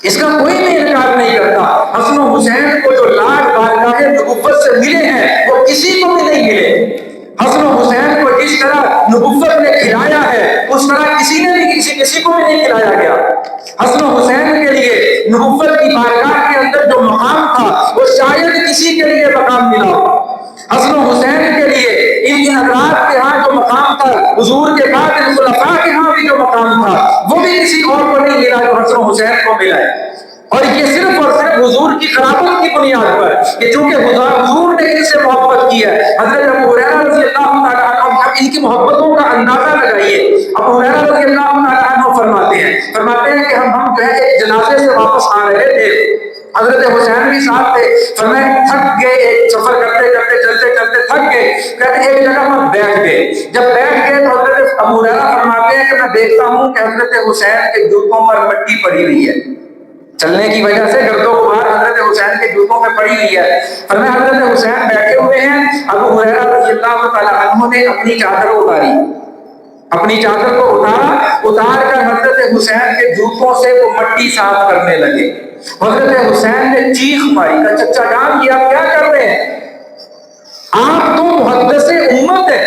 اس کا کوئی بھی انکار نہیں کرتا. حسن و حسین کو جو لاڈ بارگاہ نبوت سے ملے ہیں وہ کسی کو بھی نہیں ملے. حسن و حسین کو جس طرح نبوت نے کھلایا ہے اس طرح کسی نے بھی کسی کو بھی نہیں کھلایا گیا. حسن و حسین کے لیے نبوت کی بارگاہ کے اندر جو مقام تھا وہ شاید کسی کے لیے مقام ملا ہو. حسن و حسین کے لیے ان حضرات کے ہاں جو مقام تھا، حضور کے بعد ان خلفاء کے ہاں بھی جو مقام تھا وہ بھی کسی اور کو نہیں ملا جو حسن و حسین کو ملا ہے. اور یہ صرف اور صرف حضور کی قرابت کی بنیاد پر کہ چونکہ حضور نے ان سے محبت کی ہے. حضرت ابو ہریرہ رضی اللہ تعالیٰ عنہ، اب ان کی محبتوں کا اندازہ لگائیے. ابو ہریرہ رضی اللہ تعالیٰ عنہ فرماتے ہیں کہ ہم جو ہے ایک جنازے سے واپس آ رہے تھے، حضرت حسین بھی ساتھ تھے. فرمایا تھک گئے، ایک سفر کرتے کرتے چلتے چلتے تھک گئے، کہتے ایک جگہ پر بیٹھ گئے. جب بیٹھ گئے تو حضرت ابو ہریرہ فرماتے ہیں کہ میں دیکھتا ہوں کہ حضرت حسین کے جوتوں پر مٹی پڑی ہوئی ہے، چلنے کی وجہ سے گرد و غبار حضرت حسین کے جوتوں پہ پڑی ہوئی ہے. فرمایا حضرت حسین بیٹھے ہوئے ہیں. ابو ہریرہ رضی اللہ تعالیٰ عنہ نے اپنی چادر اتاری، اپنی چادر کو اتار کر حضرت حسین کے جوتوں سے وہ مٹی صاف کرنے لگے. حضرت حسین نے چیخ ماری کہ چچا جان یہ آپ کیا کر رہے ہیں؟ آپ تو محدث امت ہے،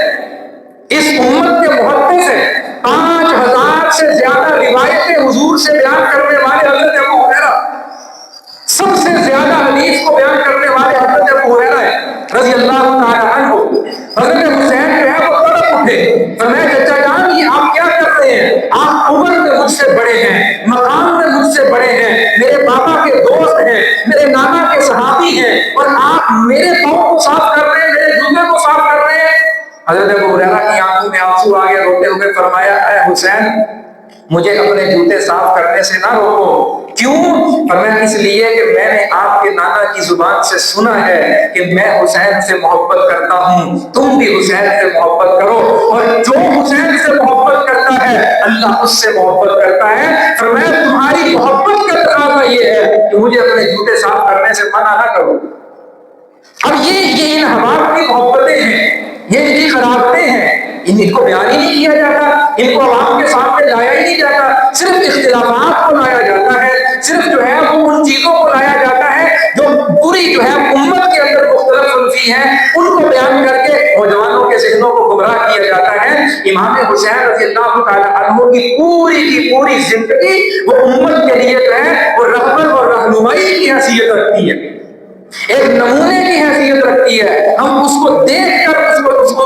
اس امت کے محدث ہیں. 5000 سے زیادہ روایتیں حضور سے بیان کرنے والے حضرت ابو ہریرہ، سب سے زیادہ حدیث کو بیان کرنے والے حضرت ابو ہریرہ ہیں رضی اللہ تعالیٰ عنہ. حضرت حسین جو ہے وہ تڑپ اٹھے. فرمایا چچا جان یہ آپ کیا کر رہے ہیں؟ آپ عمر میں مجھ سے بڑے ہیں، مقام میں مجھ سے بڑے ہیں، میرے بابا کے دوست ہیں، میرے نانا کے صحابی ہیں، اور آپ میرے پاؤں کو صاف کر رہے ہیں، میرے جوتے کو صاف کر رہے ہیں. حضرت ابو ہریرہ کی آنکھوں میں آنسو آ گئے، روتے ہوئے فرمایا اے حسین مجھے اپنے جوتے صاف کرنے سے نہ روکو. کیوں؟ فرمایا اس لیے کہ میں نے آپ کے نانا کی زبان سے سنا ہے کہ میں حسین سے محبت کرتا ہوں، تم بھی حسین سے محبت کرو، اور جو حسین سے محبت کرتا ہے اللہ اس سے محبت کرتا ہے. فرمایا تمہاری محبت کا تقاضا یہ ہے کہ مجھے اپنے جوتے صاف کرنے سے منع نہ کرو. اب یہ ان حباب کی محبتیں ہیں، یہ ان کی قرابتیں ہیں، ان کو بیان ہی نہیں کیا جاتا، ان کو عوام کے سامنے لایا ہی نہیں جاتا. صرف اختلافات کو لایا جاتا ہے، صرف جو ہے وہ ان چیزوں کو لایا جاتا ہے جو پوری جو ہے امت کے اندر مختلف صنفی ہیں، ان کو بیان کر کے نوجوانوں کے ذہنوں کو گمراہ کیا جاتا ہے. امام حسین رضی اللہ تعالیٰ عنہ کی پوری زندگی وہ امت کے لیے جو ہے وہ رحمت اور رہنمائی کی حیثیت رکھتی ہے، ایک نمونے کی حیثیت رکھتی ہے. ہم اس کو دیکھ کر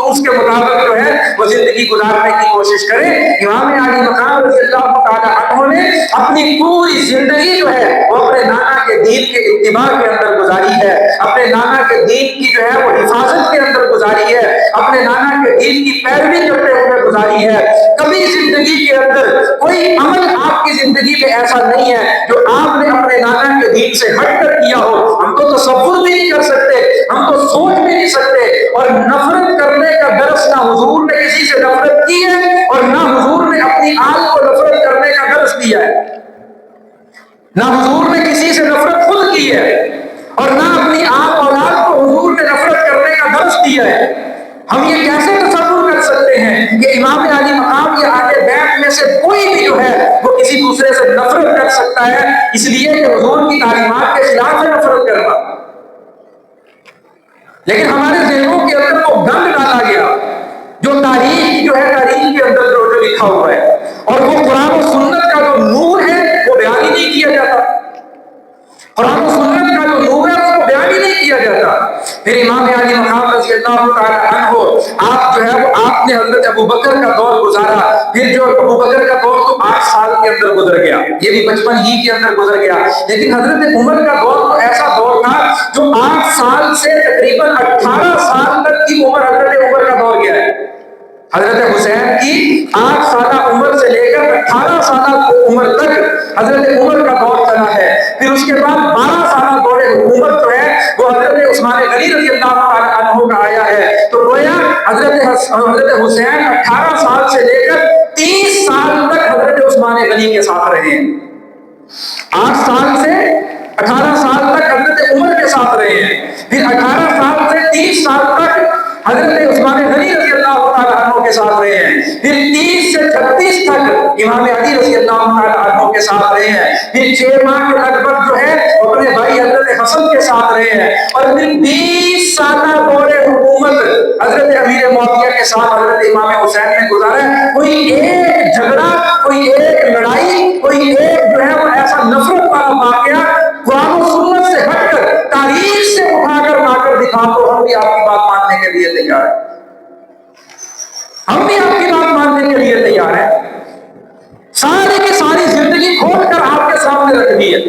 اس کے مطابق جو ہے وہ زندگی گزارنے کی کوشش کریں. امام علی مقام رضی اللہ تعالیٰ عنہ نے اپنی پوری زندگی جو ہے وہ اپنے نانا کے دین کے اتباع کے اندر گزاری ہے، اپنے نانا کے دین کی جو ہے وہ حفاظت کے اندر گزاری ہے، اپنے نانا کے دین کی پیروی کرتے ہوئے گزاری ہے۔ کبھی زندگی کے اندر کوئی عمل آپ کی زندگی میں ایسا نہیں ہے جو آپ نے اپنے نانا کے دین سے ہٹ کر کیا ہو۔ ہم تو تصور بھی نہیں کر سکتے، ہم تو سوچ بھی نہیں سکتے۔ اور نفرت کرنے کا درس نہ حضور نے کسی سے نفرت کی ہے اور نہ حضور نے اپنی آل کو نفرت کرنے کا درس دیا ہے، نہ حضور نے کسی سے نفرت خود کی ہے اور نہ اپنی آل اولاد کو حضور نے نفرت کرنے کا درس دیا ہے۔ ہم یہ کیسے تصور کر سکتے ہیں کہ امام علی مقام یا اہل بیت میں سے کوئی بھی جو ہے وہ کسی دوسرے سے نفرت کر سکتا ہے اس لیے کہ حضور کی تعلیمات کے خلاف ہے نفرت کرنا؟ لیکن ہمارے ذہنوں کے اندر وہ گند ڈالا گیا جو تاریخ جو ہے، تاریخ کے اندر جو لکھا ہوا ہے، اور وہ قرآن و سنت کا جو نور ہے وہ بیان ہی نہیں کیا جاتا۔ قرآن و سنت کا جو نور ہے اس کو بیان ہی نہیں کیا جاتا۔ پھر امام علی مقام رضی اللہ تعالیٰ عنہ، آپ جو ہے وہ آپ نے حضرت ابو بکر کا دور گزارا۔ پھر جو ابو بکر کا دور تو 8 سال کے اندر گزر گیا، یہ بھی بچپن ہی کے اندر گزر گیا۔ لیکن حضرت عمر کا دور تو ایسا دور تھا جو 8 سال سے تقریباً 18 سال تک کی عمر حضرت عمر کا دور گیا ہے۔ حضرت حسین کی 8 سالہ عمر سے لے کر 18 سالہ عمر تک حضرت عمر کا دور چلا ہے۔ پھر اس کے بعد 12 سالہ دور حکومت جو ہے وہ حضرت عثمان غنی رضی اللہ تعالیٰ عنہ کا آیا ہے۔ تو گویا حضرت حسین 18 سال سے لے کر 30 سال تک حضرت عثمان غنی کے ساتھ رہے ہیں۔ 8 سال سے 18 سال تک حضرت عمر کے ساتھ رہے ہیں، پھر 18 سال سے 30 سال تک حضرت عثمان غنی رضی اللہ تعالیٰ عنہ کے ساتھ رہے ہیں، پھر 30 سے 36 تک امام علی رضی اللہ تعالیٰ عنہ کے ساتھ رہے ہیں، پھر 6 ماہ کے لگ بھگ جو ہے اپنے بھائی حضرت حسن کے ساتھ رہے ہیں، اور پھر 20 سالہ دور حکومت حضرت امیر معاویہ کے ساتھ حضرت امام حسین نے گزارا ہے۔ کوئی ایک جھگڑا، کوئی ایک لڑائی، کوئی ایک جو ہے وہ ایسا نفرت والا واقعہ قرآن و سنت سے ہٹ کر تاریخ سے اٹھا کر لا کر دکھا تو ہم بھی آپ کی بات ماننے کے لیے تیار ہیں، ہم بھی آپ کی بات ماننے کے لیے تیار ہیں۔ ساری کی ساری زندگی کھول کر آپ کے سامنے رکھ دی ہے،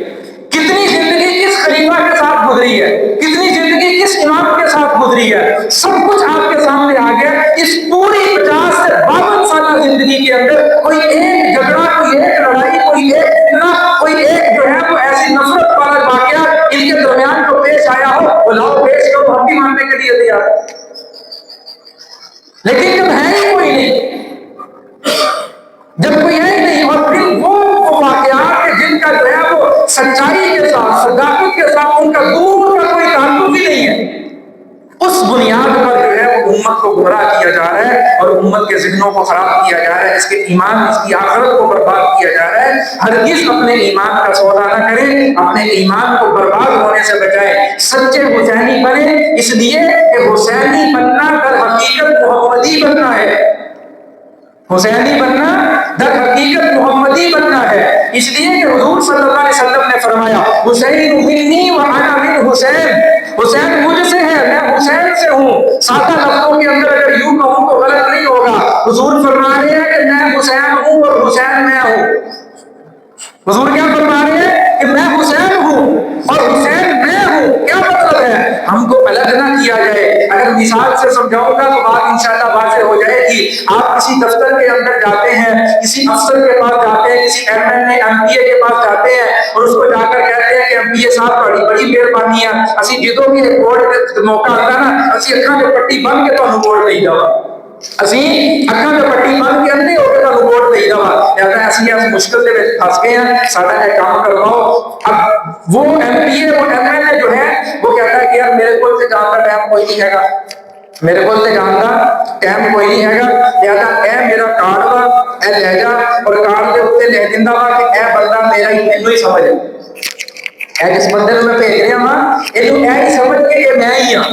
کتنی زندگی کس خلیفہ کے ساتھ گزری ہے، کتنی زندگی کس امام کے ساتھ گزری ہے، سب کچھ آپ کے سامنے آ گیا۔ اس پوری 50 سے 52 سالہ زندگی کے اندر کوئی ایک جھگڑا، کوئی ایک لڑائی، کوئی ایک فتنہ، کوئی ایک جو ہے وہ ایسی نفرت والا واقعہ ان کے درمیان جو پیش آیا ہو وہ لاؤ پیش کرو، ہم بھی ماننے کے لیے تیار ہیں۔ لیکن جب ہے ہی کوئی نہیں، جب کوئی ہے ہی نہیں، اور پھر وہ واقعات جن کا جو ہے وہ سچائی کے ساتھ، صداقت کے ساتھ ان کا دور کا کوئی تعلق ہی نہیں ہے، اس بنیاد پر جو ہے وہ امت کو گمراہ کیا جا رہا ہے اور امت کے ذہنوں کو خراب کیا جا رہا ہے، اس کے ایمان، اس کی آخرت کو برباد کیا جا رہا ہے۔ ہرگز اپنے ایمان کا سودا نہ کریں، اپنے ایمان کو برباد ہونے سے بچائیں، سچے حسینی بنے، اس لیے کہ حسینی بننا در حقیقت محمدی بننا ہے، حسینی بننا در حقیقت محمدی بننا ہے۔ اس لیے کہ حضور صلی اللہ علیہ وسلم نے فرمایا حسین منی و انا من حسین، حسین مجھ سے ہے، میں حسین سے ہوں۔ سادہ لفظوں کے اندر اگر یوں کہوں تو غلط نہیں ہوگا، حضور فرما رہے ہیں کہ میں حسین ہوں اور حسین میں ہوں۔ حضور کیا فرما رہے ہیں کہ میں حسین ہوں اور حسین میں ہوں۔ کیا مطلب ہے؟ ہم کو الگ نہ کیا جائے۔ اگر مثال سے سمجھاؤں گا تو بات انشاءاللہ واضح ہو جائے گی۔ آپ کسی دفتر کے اندر جاتے ہیں، کسی افسر کے پاس جاتے ہیں، کسی MLA کے پاس جاتے ہیں اور اس کو جا کر کہتے ہیں کہ MPA صاحب بڑی بڑی مہربانی ہے، اسی جدوں کی ایک ووٹ موقع آتا نا، اسی اکھاں کے پٹی بن کے تمہیں ووٹ نہیں جاوا، اسی اکھاں کے پٹی بن کے اندھے ہو کے تمہیں ووٹ نہیں جاوا، کہتا ہے اسی اس مشکل دے وچ پھس گئے ہیں، سارا یہ کام کرواؤ۔ اب وہ MPA وہ MLA جو ہے وہ کہتا ہے کہ یار میرے کو سے جان کا ٹائم کوئی نہیں ہے گا، میرے کو سے جان کا ٹائم کوئی نہیں ہے گا، کہتا اے میرا کارڈ وا اے لے جا، اور کارڈ دے اوپر لکھ دیندا وا کہ اے بندہ میرا ہی، مینوں ہی سمجھ، اے جس بندے نوں میں بھیج رہا ہاں اینوں اے ہی سمجھ کے کہ میں ہی ہاں،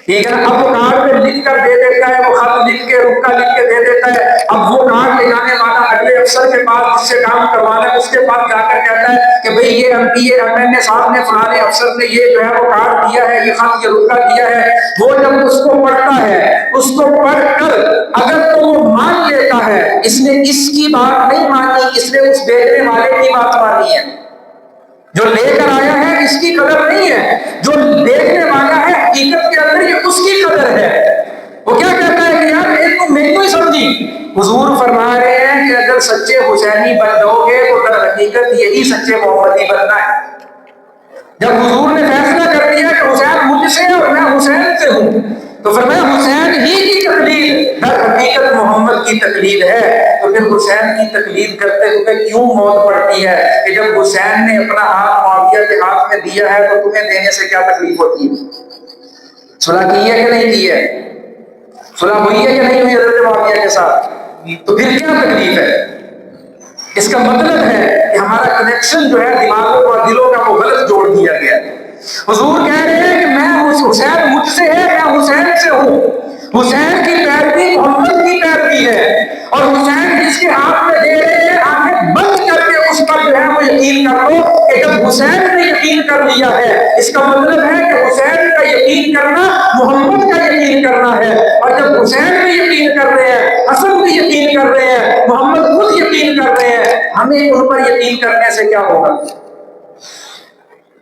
ٹھیک ہے نا۔ اب وہ کارڈ پہ لکھ کر دے دیتا ہے، وہ خط لکھ کے رکا لکھ کے دے دیتا ہے۔ اب وہ کارڈ لے جانے والا اگلے افسر کے پاس جس سے کام کروانا ہے اس کے پاس جا کر کہتا ہے کہ بھئی یہ MPA MLA صاحب نے فلانے افسر نے یہ جو ہے وہ کارڈ دیا ہے، یہ خط یہ رکا دیا ہے۔ وہ جب اس کو پڑھتا ہے، اس کو پڑھ کر اگر تو وہ مان لیتا ہے، اس نے اس کی بات نہیں مانی، اس نے اس بیچنے والے کی بات مانی ہے، جو لے کر آیا ہے اس دیکھنے والا ہے حقیقت کے اندر یہ اس کی قدر ہے. وہ کیا کہتا ہے کہ یار ایک تو میرے کو ہی سمجھی. حضور فرما رہے ہیں کہ اگر سچے حسینی بن جاؤ گے تو در حقیقت یہی سچے محمدی بننا ہے. جب حضور نے فیصلہ کر دیا کہ حسین مجھ سے اور میں حسین سے ہوں تو فرمایا حسین ہی کی تقلید در حقیقت محمد کی تقلید ہے. تو پھر حسین کی تقلید کرتے ہوئے کیوں موت پڑتی ہے کہ جب حسین نے اپنا ہاتھ معاویہ کے ہاتھ میں دیا ہے تو تمہیں دینے سے کیا تکلیف ہوتی ہے؟ صلح کی ہے کہ نہیں کی ہے؟ صلح ہوئی ہے کہ نہیں ہوئی حضرت معاویہ کے ساتھ؟ تو پھر کیا تکلیف ہے؟ اس کا مطلب ہے کہ ہمارا کنیکشن جو ہے دماغوں اور دلوں کا وہ غلط جوڑ دیا گیا. حضور کہہ رہے ہیں کہ میں حسین مجھ سے ہے، میں حسین سے ہوں. حسین کی پیروی محمد کی پیروی ہے، اور حسین جس کے ہاتھ میں دے رہے ہیں آنکھیں بند کر کے اس پر جو ہے وہ یقین کر لو کہ جب حسین نے یقین کر لیا ہے اس کا مطلب ہے کہ حسین کا یقین کرنا محمد کا یقین کرنا ہے. اور جب حسین بھی یقین کر رہے ہیں، حسن بھی یقین کر رہے ہیں، محمد خود یقین کر رہے ہیں، ہمیں ان پر یقین کرنے سے کیا ہوگا؟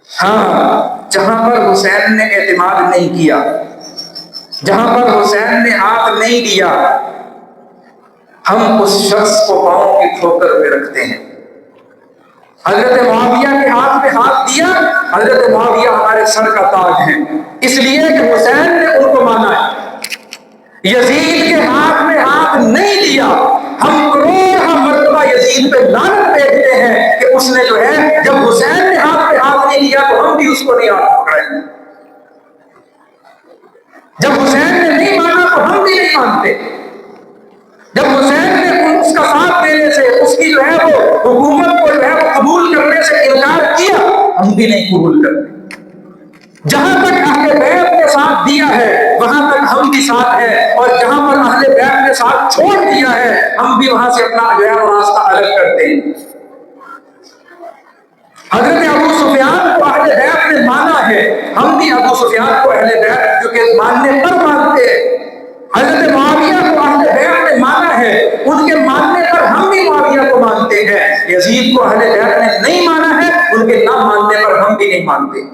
ہاں، جہاں پر حسین نے اعتماد نہیں کیا، جہاں پر حسین نے ہاتھ نہیں دیا، ہم اس شخص کو پاؤں کی ٹھوکر پہ رکھتے ہیں. حضرت معاویہ کے ہاتھ میں ہاتھ دیا، حضرت معاویہ ہمارے سر کا تاج ہے، اس لیے کہ حسین نے ان کو مانا ہے. یزید کے ہاتھ میں ہاتھ نہیں دیا، ہم کروڑ مرتبہ یزید پہ لعنت بھیجتے ہیں کہ اس نے جو ہے جب حسین نے ہاتھ پہ ہاتھ نہیں دیا تو ہم بھی اس کو نہیں ہاتھ پکڑیں. جب حسین نے نہیں مانا تو ہم بھی نہیں مانتے. جب حسین نے اس کا ساتھ دینے سے، اس کی جو ہے وہ حکومت کو جو ہے وہ قبول کرنے سے انکار کیا، ہم بھی نہیں قبول کرتے. جہاں تک اہل بیت نے ساتھ دیا ہے وہاں تک ہم بھی ساتھ ہیں، اور جہاں پر اہل بیت نے ساتھ چھوڑ دیا ہے ہم بھی وہاں سے اپنا جو ہے وہ راستہ الگ کرتے ہیں. حضرت ابو سفیان کو اہل بیت نے مانا ہے، ہم بھی ابو سفیان کو اہل بیت جو کہ ماننے پر مانتے ہیں. حضرت معاویہ کو اہل بیت نے مانا ہے، ان کے ماننے پر ہم بھی معاویہ کو مانتے ہیں. یزید کو اہل بیت نے نہیں مانا ہے، ان کے نہ ماننے پر ہم بھی نہیں مانتے.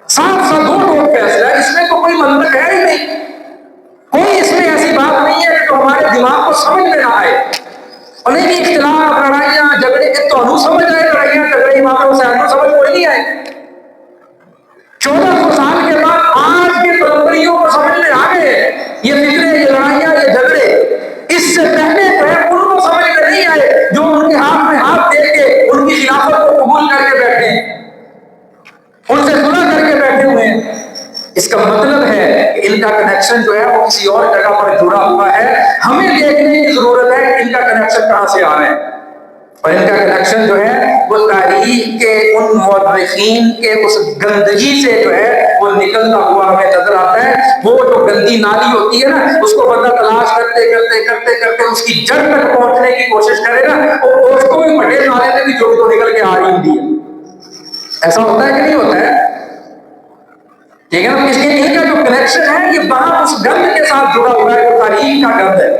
صاف سا دو ٹوک فیصلہ ہے، اس میں تو کوئی منطق ہے ہی نہیں. کوئی اس میں ایسی بات نہیں ہے کہ جو ہمارے دماغ کو سمجھ میں نہ آئے. اور نہیں اختلاف، لڑائیاں جھگڑے کے تو سمجھ آئے، لڑائیاں جھگڑے امام حسین سمجھ کوئی نہیں آئے. 1400 سال کے بعد آج کے پرمپریوں کو سمجھ میں آ گئے یہ فکرے، یہ لڑائیاں، یہ جھگڑے. اس سے پہلے جو ہے ان کو سمجھ میں نہیں آئے جو ان کے ہاتھ میں ہاتھ دے کے ان کی خلافت کو قبول کر کے بیٹھے ہیں، ان سے صلح کر کے بیٹھے ہوئے ہیں. اس کا مطلب ہے کہ ان کا کنیکشن جو ہے وہ کسی اور جگہ پر جڑا ہوا ہے. ہمیں دیکھنے کی ضرورت ہے کہ ان کا کنیکشن کہاں سے آ رہا ہے. اور ان کا کنیکشن جو ہے وہ تاریخ کے ان مورخین کے اس گندگی سے جو ہے وہ نکلتا ہوا ہمیں نظر آتا ہے. وہ جو گندی نالی ہوتی ہے نا، اس کو بندہ تلاش کرتے کرتے کرتے کرتے اس کی جڑ تک پہنچنے کی کوشش کرے گا، اور اس کو بھی بڑے نالے میں بھی جو تو نکل کے آ رہی ہوتی ہے. ایسا ہوتا ہے کہ نہیں ہوتا ہے؟ ٹھیک ہے نا. اس لیے ان کا جو کنیکشن ہے یہ وہاں اس گند کے ساتھ جڑا ہوا ہے جو تاریخ کا گند ہے.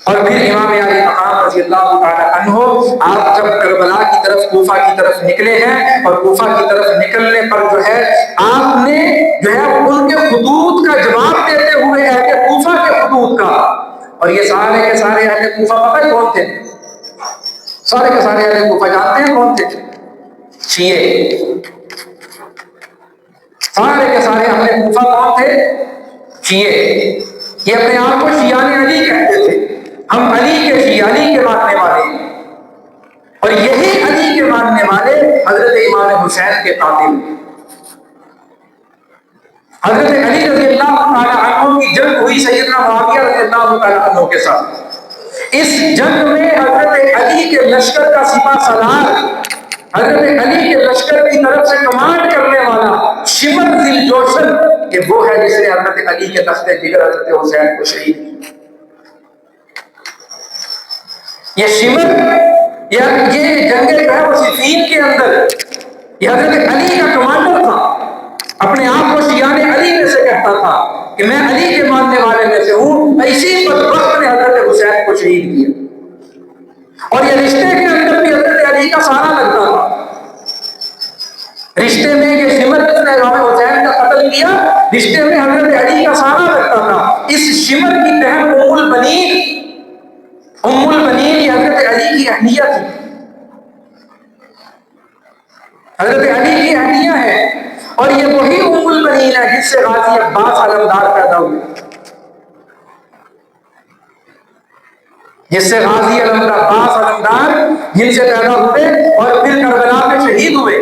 اور پھر امام علی مقام رضی اللہ تعالی عنہ آپ جب کربلا کی طرف، کوفہ کی طرف نکلے ہیں، اور کوفہ کی طرف نکلنے پر جو ہے آپ نے جو ہے ان کے خطوط کا جواب دیتے ہوئے اہل کوفہ کے خطوط کا، اور یہ سارے کے سارے اہل کوفہ پتہ کون تھے؟ سارے کے سارے اہل کوفہ جانتے ہیں کون تھے؟ شیعہ. سارے کے سارے اہل کوفہ کون تھے؟ شیعہ. یہ اپنے آپ کو شیعان علی کہتے تھے. ہم علی کے شیعہ، علی کے ماننے والے ہیں. اور یہی علی کے ماننے والے حضرت امام حسین کے قاتل. حضرت علی رضی اللہ تعالی عنہ کی جنگ ہوئی سیدنا معاویہ رضی اللہ تعالی عنہ کے ساتھ. اس جنگ میں حضرت علی کے لشکر کا سپہ سالار، حضرت علی کے لشکر کی طرف سے کمانڈ کرنے والا شمر ذی الجوشن، کہ وہ ہے جس نے حضرت علی کے تخت جگر حضرت حسین کو شہید کیا. یہ شمر، یہ جنگ جو ہے وہ صفین کے اندر یہ حضرت علی کا کمانڈر تھا. اپنے آپ کو شیعان علی میں سے کہتا تھا کہ میں علی کے ماننے والے میں سے ہوں. اسی بدبخت نے حضرت حسین کو شہید کیا. اور یہ رشتے کے اندر بھی حضرت علی کا سارا لگتا تھا. رشتے میں حضرت علی کا سارا لگتا تھا. اس شمر کی بہن ام البنین یہ حضرت علی کی اہلیہ تھی. حضرت علی کی اہلیہ ہے. اور یہ وہی ام البنین ہے جس سے غازی عباس علمدار پیدا ہوئے، جس سے غازی عباس علمدار جن سے پیدا ہوئے اور پھر کربلا میں شہید ہوئے.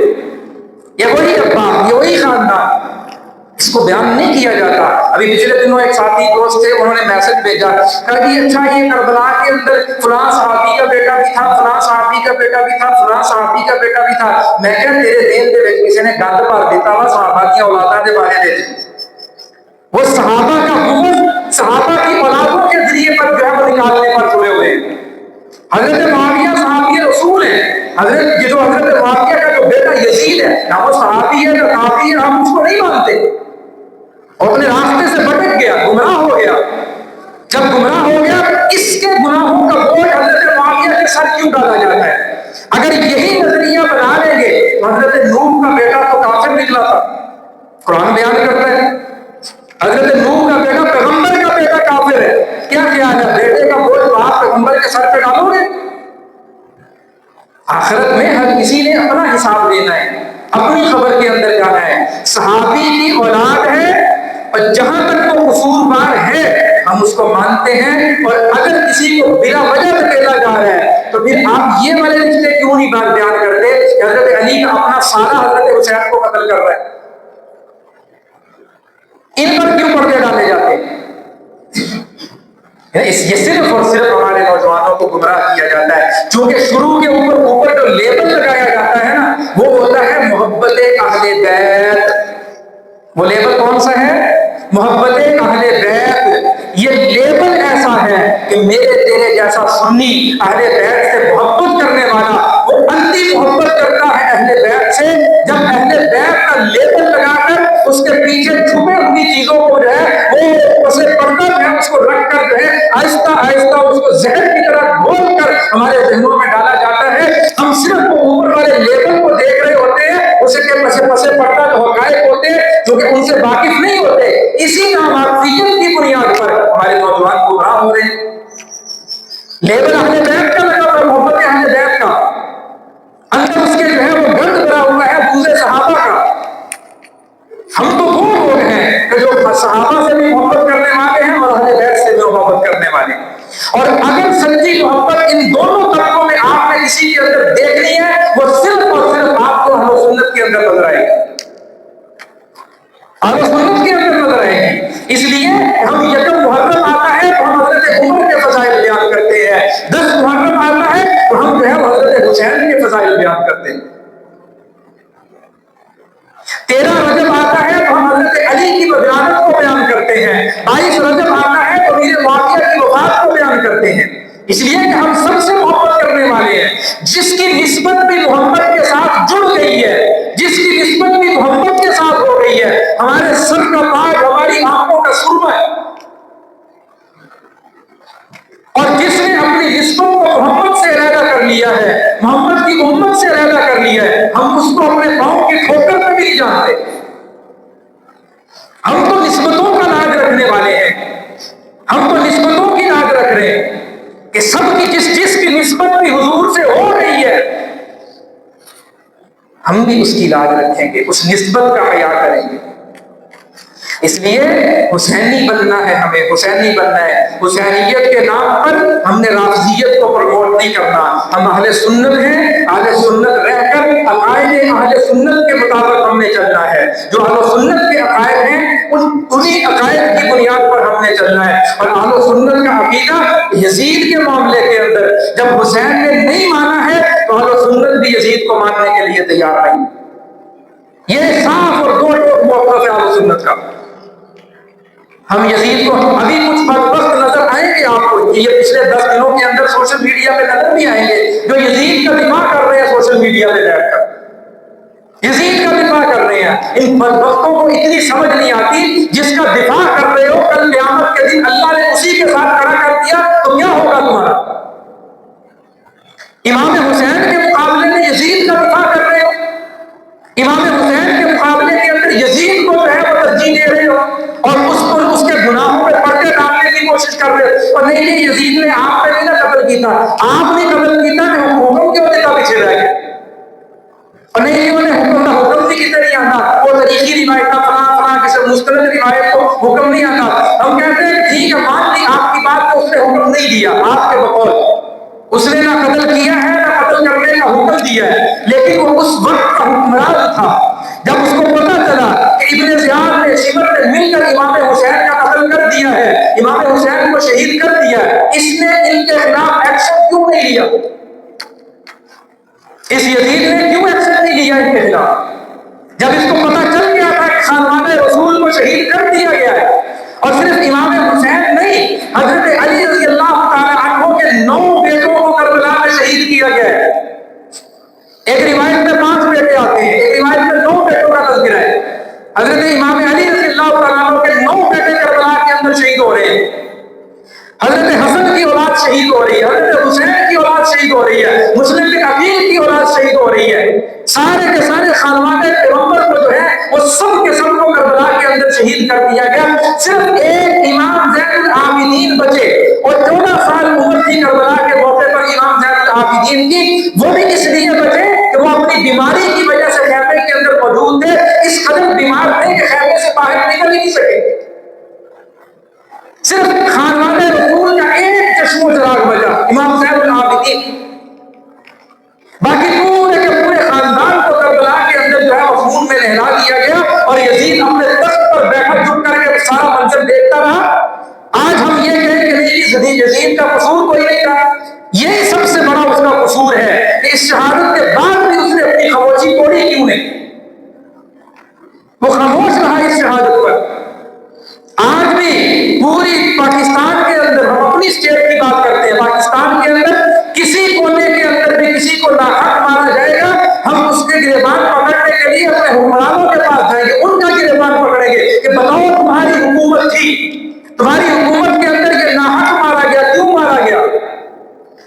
یہ وہی عباس، یہ وہی خاندان. اس کو بیان نہیں کیا جاتا. ابھی پچھلے دنوں ایک ساتھی دوست تھے، انہوں نے میسج بھیجا، کہا کہ اچھا یہ کربلا کے اندر فلاں صحابی کا بیٹا بھی تھا، فلاں صحابی کا بیٹا بھی تھا، فلاں صحابی کا بیٹا بھی تھا. میں کہا تیرے دین دے وچ کسی نے گند بھر دیتا وا صحابہ کی اولاداں دے بارے وچ. وہ صحابہ کا حکم صحابہ کی اولادوں کے ذریعے پر جو ہے وہ نکالنے پر تلے ہوئے ہیں. حضرت معاویہ صحابی رسول ہے. حضرت معاویہ کا جو بیٹا یزید ہے، نہ وہ صحابی ہے نہ تابعی ہے، ہم اس کو نہیں مانتے. اور اپنے راستے سے بھٹک گیا، گمراہ ہو گیا. جب گمراہ ہو گیا، اس کے گناہوں کا بوجھ حضرت معاویہ کے سر کیوں ڈالا جاتا ہے؟ اگر یہی نظریہ بنا لیں گے تو حضرت نوح کا بیٹا تو کافر نکلا تھا. قرآن بیان کرتا ہے حضرت نوح کا بیٹا پیغمبر کا بیٹا کافر ہے. کیا خیال ہے بیٹے کا بوجھ باپ پیغمبر کے سر پہ ڈالو گے؟ آخرت میں ہر کسی نے اپنا حساب دینا ہے، اپنی خبر کے اندر جانا ہے. صحابی کی اولاد ہے اور جہاں تک وہ قصوروار ہے ہم اس کو مانتے ہیں. اور اگر کسی کو بلا وجہ دھکیلا جا رہا ہے تو پھر آپ یہ والے رشتے کیوں نہیں بات بیان کرتے کہ حضرت علی کا اپنا سارا حضرت حسین کو قتل کر رہا ہے؟ ان پر کیوں پردے ڈالے جاتے ہیں؟ یہ صرف اور صرف ہمارے نوجوانوں کو گمراہ کیا جاتا ہے. چونکہ شروع کے اوپر جو لیبل لگایا جاتا ہے نا، وہ ہوتا ہے محبت اہل بیت. وہ لیبل کون سا ہے؟ محبت اہل بیت. یہ لیبل ایسا ہے کہ میرے تیرے جیسا سنی اہل بیت سے محبت کرنے والا وہ انتی محبت کرتا ہے اہل بیت سے. جب اہل بیت کا لیبل لگا کر اس کے پیچھے چھپے ہوئی چیزوں کو جو ہے وہ اسے پردہ جو ہے اس کو رکھ کر جو ہے آہستہ آہستہ اس کو زہر کی طرح گھول کر ہمارے ذہنوں میں ڈالا جاتا ہے. ہم صرف وہ اوپر والے لیبل کو دیکھ رہے ہوتے ہیں، اسے کے پسے پردہ جو حقائق ہوتے ہیں جو کہ ان سے واقف نہیں ہوتے. اسی نامعرفیت کی بنیاد پر ہمارے نوجوان گمراہ ہو رہے ہیں. لیبل اہل بیت کا لگا ہوا، محبت اہل بیت کا، اندر اس کے جو ہے وہ گند بھرا ہوا ہے بغض صحابہ کا. ہم تو وہ لوگ ہیں کہ جو صحابہ سے بھی محبت کرنے والے ہیں اور اہل بیت سے بھی محبت کرنے والے ہیں. اور اگر سچی محبت ان دونوں طبقوں میں آپ نے کسی کے اندر دیکھنی ہے، وہ صرف اور صرف آپ کو اہل سنت کے اندر نظر آئے گی، اہل سنت کے اندر نظر آئے گی. اس لیے ہم یکم محرم آتا ہے تو ہم حضرت عمر کے فضائل بیان کرتے ہیں، 10 محرم آتا ہے تو ہم جو ہے حضرت حسین کے فضائل بیان کرتے ہیں، 13 رجب آتا ہے تو ہم حضرت علی کی ولادت کو بیان کرتے ہیں، 22 رجب آتا ہے تو امیر معاویہ کی وفات کو بیان کرتے ہیں. اس لیے کہ ہم سب سے محبت کرنے والے ہیں. جس کی نسبت بھی محبت کے ساتھ جڑ گئی ہے، جس کی نسبت بھی محبت کے ساتھ ہو گئی ہے، ہمارے سر کا تاج ہماری آنکھوں کا سرما ہے. اور جس نے اپنی نسبت کو محمد سے علیحدہ کر لیا ہے، محمد کی امت سے علیحدہ کر لیا ہے، ہم اس کو اپنے پاؤں کی ٹھوکر پہ بھی نہیں جانتے. ہم تو نسبتوں کا لاج رکھنے والے ہیں، ہم تو نسبتوں کی لاج رکھ رہے ہیں کہ سب کی جس کی نسبت بھی حضور سے ہو رہی ہے ہم بھی اس کی لاج رکھیں گے، اس نسبت کا حیا کریں گے. اس لیے حسینی بننا ہے، ہمیں حسینی بننا ہے. حسینیت کے نام پر ہم نے رافضیت کو پروموٹ نہیں کرنا. ہم اہل سنت ہیں، اہل سنت رہ کر عقائد اہل سنت کے مطابق ہم نے چلنا ہے. جو اہل سنت کے عقائد ہیں انہی عقائد کی بنیاد پر ہم نے چلنا ہے. اور اہل سنت کا عقیدہ یزید کے معاملے کے اندر جب حسین نے نہیں مانا ہے تو اہل سنت بھی یزید کو ماننے کے لیے تیار نہیں. یہ صاف اور دو ٹوک موقف ہے اہل سنت کا. ہم یزید کو ابھی کچھ بدبخت نظر آئیں گے آپ کو، یہ پچھلے 10 دنوں کے اندر سوشل میڈیا پہ نظر بھی آئیں گے جو یزید کا دفاع کر رہے ہیں سوشل میڈیا پہ بیٹھ کر، یزید کا دفاع کر رہے ہیں. ان بدبختوں کو اتنی سمجھ نہیں آتی، جس کا دفاع کر رہے ہو کل قیامت کے دن اللہ نے اسی کے ساتھ کھڑا کر دیا تو کیا ہوگا تمہارا؟ امام حسین کے مقابلے میں یزید کا دفاع کر رہے ہو، امام حسین کے مقابلے کے اندر یزید کو جو ہے وہ ترجیح دے رہے ہو. کرتے اور نہیں نہیں یزید نے آپ نے نہیں نا قتل کیا تھا، آپ نے قتل کیا تھا، حکم کیوں دیتا پیچھے رہ گئے؟ اور نہیں انہوں نے حکم بھی کتنے نہیں آتا، وہ تاریخی روایت کا فلاں فلاں کسی مستند روایت کو حکم نہیں آتا۔ ہم کہتے ہیں ٹھیک ہے مان لی آپ کی بات کو، اس نے حکم نہیں دیا آپ کے بقول، اس نے نہ قتل کیا ہے نہ قتل کرنے کا حکم دیا ہے، لیکن وہ اس وقت کا حکمران تھا جب اس کو پتا چلا کہ ابن زیاد نے شمر نے مل کر امام حسین کا قتل کر دیا ہے، امام حسین کو شہید کر دیا ہے، اس نے ان کے خلاف ایکشن کیوں نہیں لیا؟ اس یزید نے کیوں ایکشن نہیں لیا ان کے خلاف جب اس کو پتا چل گیا تھا کہ خانوادہ رسول کو شہید کر دیا گیا ہے؟ اور صرف امام حسین نہیں، حضرت علی رضی اللہ تعالی عنہ کے 9 بیٹوں کو کربلا میں شہید کیا گیا ہے۔ ایک روایت میں 5 بیٹے آتے ہیں، ایک روایت میں 9 بیٹوں کا تذکرہ ہے۔ حضرت امام علی رضی اللہ تعالیٰ عنہ کے 9 بیٹے کربلا کے اندر شہید ہو رہے ہیں، حضرت حسن کی اولاد شہید ہو رہی ہے، حضرت حسین کی اولاد شہید ہو رہی ہے، مسلم بن عقیل کی اولاد شہید ہو رہی ہے، سارے کے سارے خانوادہ پیغمبر کو جو ہے وہ سب کے سب کو کربلا کے اندر شہید کر دیا گیا۔ صرف ایک امام زین العابدین بچے، اور 14 سال عمر تھی کربلا کے موقع پر امام زین العابدین کی، وہ بھی اس لیے بچے کہ وہ اپنی بیماری کی وجہ سے خیمے کے اندر موجود تھے، اس قدر بیمار تھے کہ خیمے سے باہر نکل ہی نہیں سکے۔ صرف خانوادہ رسول کا ایک چشم و چراغ بجا، امام زین العابدین، باقی پورے کے پورے خاندان کو کربلا کے اندر جو ہے وہ خون میں نہلا دیا گیا، اور یزید اپنے تخت پر بیٹھا جھک کر کے سارا منظر دیکھتا رہا۔ آج ہم یہ کہیں کہ نہیں یزید کا قصور کوئی نہیں تھا، یہ سب سے بڑا اس کا قصور ہے کہ اس شہادت کے بعد بھی اس نے اپنی خاموشی توڑی کیوں نہیں؟ وہ خاموش رہا اس شہادت پر۔ آج بھی پوری پاکستان کے اندر، ہم اپنی اسٹیٹ کی بات کرتے ہیں، پاکستان کے اندر کسی کونے کے اندر بھی کسی کو ناحق مارا جائے گا، ہم اس کے گریبان پکڑنے کے لیے اپنے حکمرانوں کے پاس جائیں گے، ان کا گریبان پکڑیں گے کہ بتاؤ تمہاری حکومت تھی، تمہاری حکومت کے اندر یہ ناحق مارا گیا، کیوں مارا گیا؟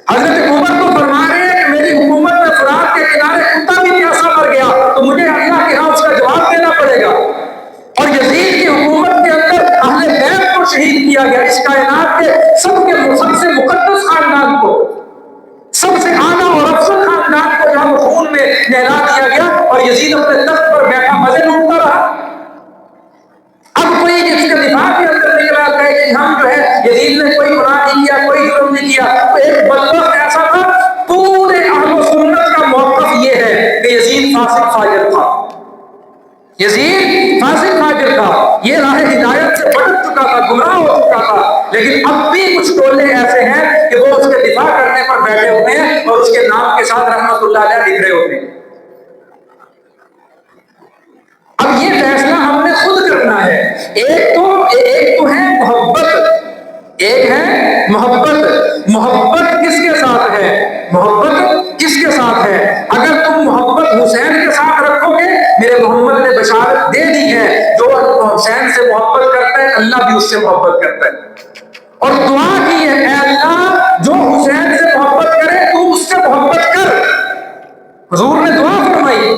حضرت عمر کو فرما رہے ہیں کہ میری حکومت میں فرات کے کنارے کتا بھی پیاسا مر گیا تو مجھے اللہ کے ہاں اس کا جواب دینا پڑے گا۔ اور یزید کی حکومت کے اندر اہل بیت کو شہید کیا گیا، اس کائنات کے سب سے مقدس خاندان کو، سب سے اعلیٰ اور افضل خاندان کو جہاں خون میں نہلا دیا گیا، اور یزید اپنے تخت پر بیٹھا مزے لوٹتا رہا۔ اب کوئی اس کے دفاع کے اندر نکلا ہے کہ ہم جو ہے یزید نے کوئی گناہ نہیں کیا، کوئی جرم نہیں کیا، تو ایک بدبخت ایسا تھا، پورے اہل و سنت کا موقف یہ ہے کہ یزید فاسق فاجر تھا، یزید فاسق فاجر تھا، یہ راہ ہدایت سے بھٹک چکا تھا، گمراہ ہو چکا تھا، لیکن اب بھی کچھ ٹولے ایسے ہیں کہ وہ اس کے دفاع کرنے پر بیٹھے ہوئے ہیں اور اس کے نام کے ساتھ رحمت اللہ علیہ لکھ رہے ہوتے ہیں۔ اب یہ فیصلہ ہم نے خود کرنا ہے۔ ایک تو ہے محبت، ایک ہے محبت۔ محبت کس کے ساتھ ہے؟ محبت کس کے ساتھ ہے؟ اگر تم محبت حسین کے ساتھ رکھو گے، میرے محمد نے بشارت دے دی ہے، جو حسین سے محبت کرتا ہے اللہ بھی اس سے محبت کرتا ہے، اور دعا کی ہے اے اللہ جو حسین سے محبت کرے تو اس سے محبت کر۔ حضور نے دعا فرمائی۔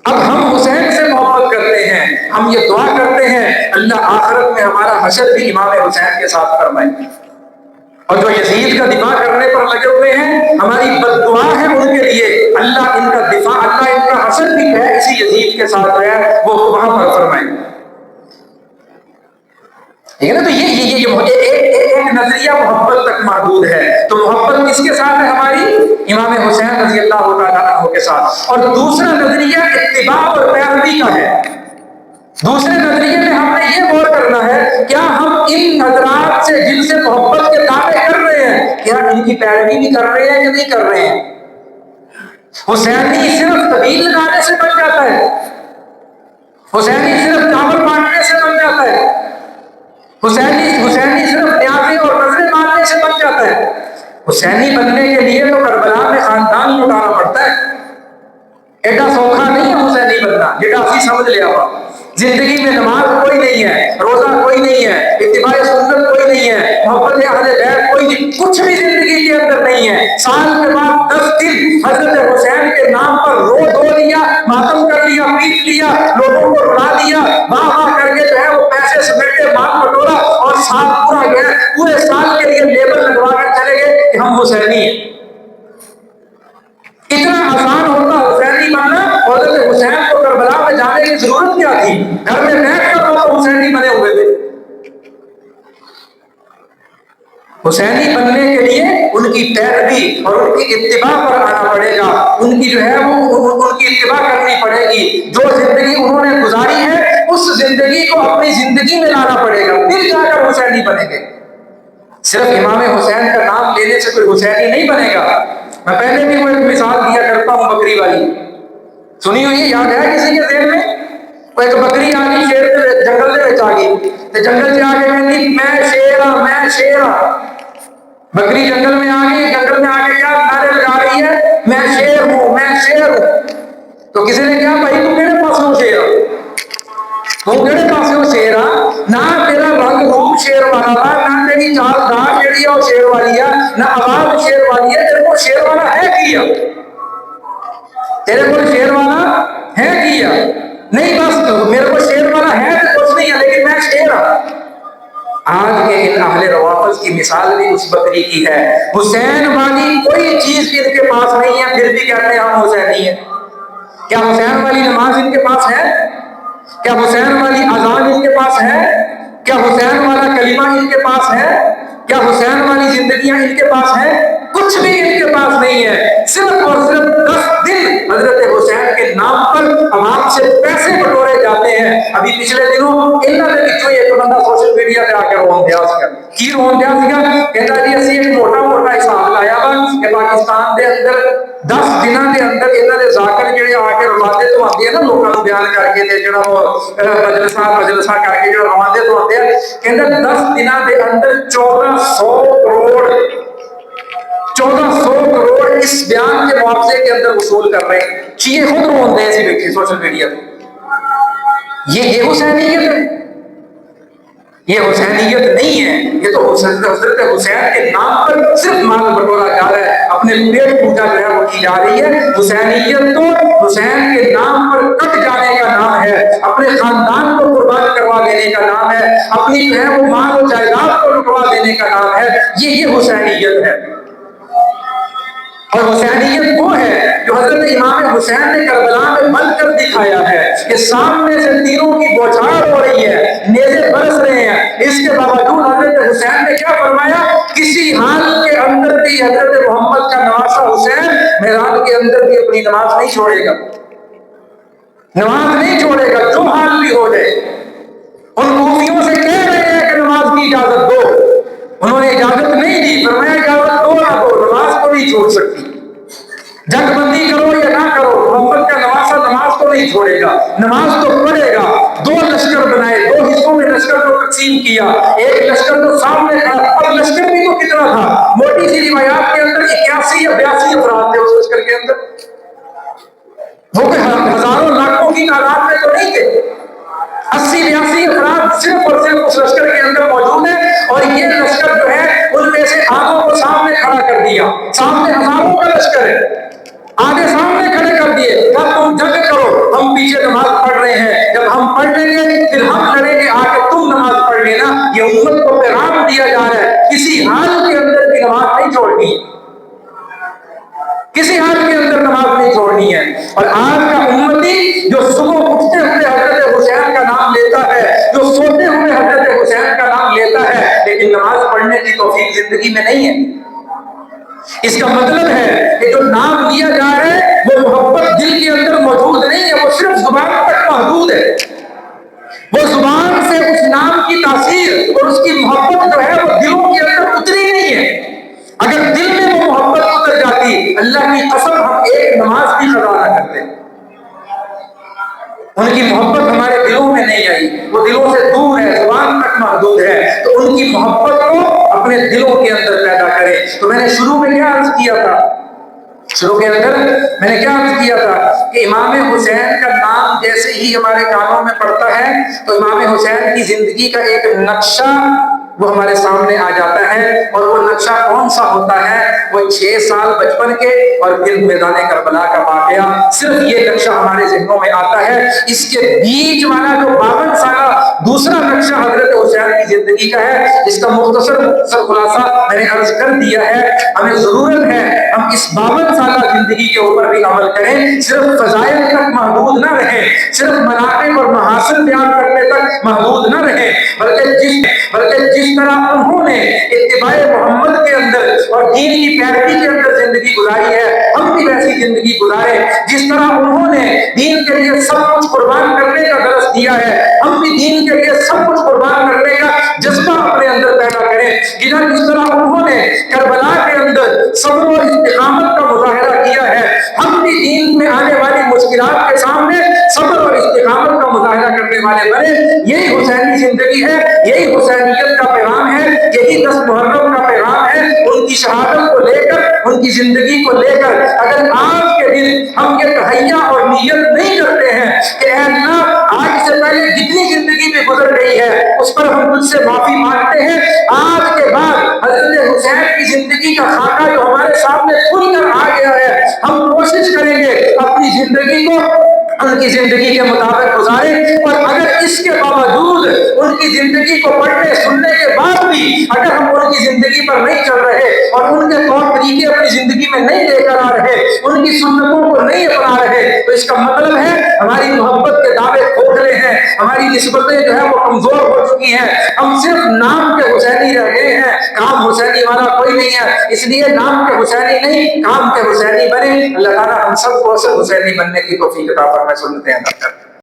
اب ہم حسین سے محبت کرتے ہیں، ہم یہ دعا کرتے ہیں اللہ آخرت میں ہمارا حشر بھی امام حسین کے ساتھ فرمائے، اور جو یزید کا دفاع کرنے پر لگے ہوئے ہیں ہماری بد دعا ہے ان کے لیے، اللہ ان کا دفاع، اللہ ان کا حشر بھی ہے اسی یزید کے ساتھ ہے، وہ وہاں پر فرمائے۔ ٹھیک ہے نا؟ تو یہ ایک نظریہ محبت تک محدود ہے، تو محبت کس کے ساتھ ہے ہماری؟ امام حسین رضی اللہ تعالیٰ عنہ کے ساتھ۔ اور دوسرا نظریہ اتباع اور پیروی کا ہے۔ دوسرے نظریے میں ہم نے یہ غور کرنا ہے کیا ہم ان حضرات سے جن سے محبت کے دعوے کر رہے ہیں کیا ان کی پیروی بھی کر رہے ہیں یا نہیں کر رہے ہیں؟ حسینی صرف طویل لگانے سے بن جاتا ہے، حسینی صرف چاول بانٹنے سے بن جاتا ہے، حسینی صرف نیازیں اور نظریں ماننے سے بن جاتا ہے؟ حسینی بننے کے لیے تو کربلا میں خاندان لٹانا پڑتا ہے، ایڈا سوکھا نہیں ہے حسینی بننا جیڑا اسی سمجھ لیا ہوا۔ زندگی میں نماز کوئی نہیں ہے، روزہ کوئی نہیں ہے، اتباع سنت کوئی نہیں ہے، محبت اہل بیت کوئی نہیں، کچھ بھی زندگی کے اندر نہیں ہے۔ سال کے بعد 10 دن حضرت حسین کے نام پر رو دھو لیا، ماتم کر لیا، پیٹ لیا، لوگوں کو رلا دیا، واہ واہ کر کے جو ہے وہ پیسے سمیٹے، مال بٹورا، اور سال پورا گیا، اتنا آسان ہوتا حسینی بننا، اور حضرت حسین کو کربلا میں جانے کی ضرورت کیا تھی؟ گھر میں بیٹھ کر وہ حسینی بنے ہوئے تھے۔ حسینی بننے کے لیے ان کی پیروی اور ان کی اتباع پر آنا پڑے گا، ان کی جو ہے وہ ان کی اتباع کرنی پڑے گی۔ جو زندگی انہوں نے گزاری ہے اس زندگی کو اپنی زندگی میں لانا پڑے گا، پھر جا کر حسینی بنیں گے۔ صرف امام حسین کا نام لینے سے کوئی حسینی نہیں بنے گا۔ میں پہلے بھی وہ ایک مثال دیا کرتا ہوں بکری والی، سنی ہوئی ہے، یاد ہے کسی کے ذہن میں؟ وہ ایک بکری آ گئی شیر جنگل دے آ گئی، تو جنگل سے آ کے کہتی میں شیر ہاں میں شیر ہاں۔ بکری جنگل میں آ گئی، جنگل میں آ کے کیا نعرے لگا رہی ہے، میں شیر ہوں میں شیر ہوں۔ تو کسی نے کہا بھائی تم میرے پاس ہو شیر ہاں، تو کہڑے پاس ہو شیر ہاں؟ نہ تیرا رنگ روپ شیر والا تھا، نہ تیری چال ڈھال جڑی ہے وہ شیر والی ہے، نہ آواز شیر والی ہے، تیرے کو شیر والا ہے کیا؟ تیرے کو شیر والا ہے کیا؟ نہیں، بس میرے کو شیر والا ہے تو کچھ نہیں ہے، لیکن میں شیر ہوں۔ آج کے ان اہل روافض کی مثال بھی اس بکری کی ہے۔ حسین والی کوئی چیز ان کے پاس نہیں ہے، پھر بھی کہتے ہیں ہم حسینی ہیں۔ کیا حسین والی نماز ان کے پاس ہے؟ کیا حسین والی اذان ان کے پاس ہے؟ کیا حسین والا کلمہ ان کے پاس ہے؟ کیا حسین والی زندگیاں ان کے پاس ہیں؟ کچھ بھی ان کے پاس نہیں ہے۔ صرف اور صرف 10 دن حضرت حسین کے نام پر عوام سے پیسے بٹورے جاتے ہیں۔ ابھی پچھلے دنوں انہوں نے بھی ایک بندہ سوشل میڈیا پہ آ کے رون دیا اس کا کی رون دیا سکا، کہتا جی اسی ایک موٹا موٹا حساب لایا وا کہ پاکستان دے اندر 10 دنوں دے اندر انہوں نے ذاکر جڑے آ کے رواندے تو آتے ہیں نا لوگوں کو بیان کر کے تے جڑا وہ مجلسہ کر کے جو رواندے تو آتے ہیں، کہتے 10 دنوں دے اندر 1400 کروڑ اس بیان کے معاوضے کے اندر وصول کر رہے ہیں۔ شیعہ خود رونتے ہیں ایسی بیٹھی سوشل میڈیا پہ۔ یہ حسینیت ہے؟ یہ حسینیت نہیں ہے، یہ تو حضرت حسین کے نام پر صرف مال بٹورا جا رہا ہے، اپنے پیٹ پوجا جو ہے وہ کی جا رہی ہے۔ حسینیت تو حسین کے نام پر کٹ جانے کا نام ہے، اپنے خاندان کو قربان کروا دینے کا نام ہے، اپنی جو ہے وہ مال و جائیداد کو لٹوا دینے کا نام ہے۔ یہ حسینیت ہے۔ اور حسینیت وہ ہے جو حضرت امام حسین نے کربلا میں بن کر دکھایا ہے کہ سامنے سے تیروں کی بوچھار ہو رہی ہے، نیزے برس رہے ہیں، اس کے باوجود حضرت حسین نے کیا فرمایا؟ کسی حال کے اندر بھی حضرت محمد کا نواسہ حسین میدان کے اندر بھی اپنی نماز نہیں چھوڑے گا، نماز نہیں چھوڑے گا، جو حال بھی ہو جائے۔ ان کوفیوں سے کہہ رہے ہیں کہ نماز کی اجازت دو، انہوں نے اجازت نہیں دی، فرمایا اجازت دو نہ دو، نماز کو نہیں چھوڑ سکتی، جنگ بندی کرو یا نہ کرو، محمد کا نواسہ نماز کو نہیں چھوڑے گا، نماز تو پڑھے گا۔ 2 لشکر بنائے، 2 حصوں میں لشکر کو تقسیم کیا، ایک لشکر تو سامنے کھڑا، اور لشکر بھی تو کتنا تھا؟ موٹی سی روایات کے اندر 81 یا 82 افراد تھے اس لشکر کے اندر، وہ کوئی ہزاروں لاکھوں کی تعداد میں تو نہیں تھے، 80-82 افراد صرف اور صرف اس لشکر کے اندر موجود ہیں۔ اور یہ لشکر جو ہے ان میں سے آگوں کو سامنے کھڑا کر دیا، سامنے ہزاروں کا لشکر ہے، آگے سامنے کھڑے کر دیے، اب تم جنگ کرو، ہم پیچھے نماز پڑھ رہے ہیں، جب ہم پڑھ لیں گے پھر ہم لڑیں گے، آگے تم نماز پڑھ لینا۔ یہ امت کو پیغام دیا جا رہا ہے کسی حال کے اندر بھی نماز نہیں چھوڑنی، کسی حال کے اندر نماز نہیں چھوڑنی ہے۔ اور آج کا امتی جو صبح اٹھتے ہوئے حضرت حسین کا نام لیتا ہے، جو سوتے ہوئے حضرت حسین کا نام لیتا ہے، لیکن نماز پڑھنے کی توفیق زندگی میں نہیں ہے، اس کا مطلب ہے کہ جو نام لیا جا رہا ہے وہ محبت دل کے اندر موجود نہیں ہے، وہ صرف زبان تک محدود ہے، وہ زبان سے اس نام کی تاثیر اور اس کی محبت جو ہے وہ دلوں کے اندر اتری نہیں ہے۔ اگر دل میں وہ محبت اتر جاتی، اللہ کی قسم ہم ایک نماز بھی قضا نہ کرتے۔ ان کی محبت ہمارے دلوں میں نہیں آئی، وہ دلوں سے دور ہے، زبان تک محدود ہے، تو ان کی محبت کو اپنے دلوں کے اندر پیدا کرے۔ تو میں نے شروع میں کیا عرض کیا تھا؟ شروع کے اندر میں نے کیا عرض کیا تھا کہ امام حسین کا نام جیسے ہی ہمارے کانوں میں پڑتا ہے تو امام حسین کی زندگی کا ایک نقشہ وہ ہمارے سامنے آ جاتا ہے، اور وہ نقشہ کون سا ہوتا ہے؟ وہ 6 سال بچپن کے اور پھر میدان کربلا کا واقعہ، صرف یہ نقشہ ہمارے ذہنوں میں آتا ہے۔ اس کے بیچ والا جو 52 سالہ دوسرا نقشہ حضرت حسین کی زندگی کا ہے، جس کا مختصر خلاصہ میں نے عرض کر دیا ہے۔ ہمیں ضرورت ہے ہم اس 52 سالہ زندگی کے اوپر بھی عمل کریں، صرف فضائل تک محدود نہ رہیں، صرف مناقب اور محاسن بیان کرنے تک محدود نہ رہیں، بلکہ جس طرح انہوں نے اتباع محمد کے اندر اور دین کی پیروی کے اندر زندگی گزاری ہے، ہم بھی ویسی زندگی گزاریں۔ جس طرح انہوں نے دین کے لیے سب کچھ قربان کرنے کا درس دیا ہے، ہم بھی دین کے لیے سب کچھ قربان کرنے کا جذبہ اپنے اندر پیدا کریں۔ جس طرح انہوں نے کربلا کے اندر صبر و استقامت کا مظاہرہ کیا ہے، ہم بھی دین میں آنے والی مشکلات کے سامنے صبر اور استقامت کا مظاہرہ کرنے والے بنے۔ یہی حسینی زندگی ہے، یہی حسینیت کا پیغام ہے، یہی 10 محرم کا پیغام ہے۔ ان کی شہادت کو لے کر، ان کی زندگی کو لے کر اگر آج کے دن ہم یہ تہیہ اور نیت نہیں کرتے ہیں کہ اے اللہ آج سے پہلے جتنی زندگی میں گزر گئی ہے اس پر ہم تجھ سے معافی مانگتے ہیں، آج کے بعد حضرت حسین کی زندگی کا خاکہ جو ہمارے سامنے کھل کر آ گیا ہے، ہم کوشش کریں گے اپنی زندگی کو ان کی زندگی کے مطابق گزاریں۔ اور اگر اس کے باوجود ان کی زندگی کو پڑھنے سننے کے بعد بھی اگر ہم ان کی زندگی پر نہیں چل رہے اور ان کے طور طریقے اپنی زندگی میں نہیں لے کر آ رہے، ان کی سنتوں کو نہیں اپنا رہے، تو اس کا مطلب ہے ہماری محبت کے دعوے کھوکھلے ہیں، ہماری نسبتیں جو ہے وہ کمزور ہو چکی ہیں، ہم صرف نام کے حسینی رہ گئے ہیں، کام حسینی والا کوئی نہیں ہے۔ اس لیے نام کے حسینی نہیں، کام کے حسینی بنے۔ اللہ تعالیٰ ہم سب کو اصل حسینی بننے کی توفیق عطا فرمائے۔ سنتے ہیں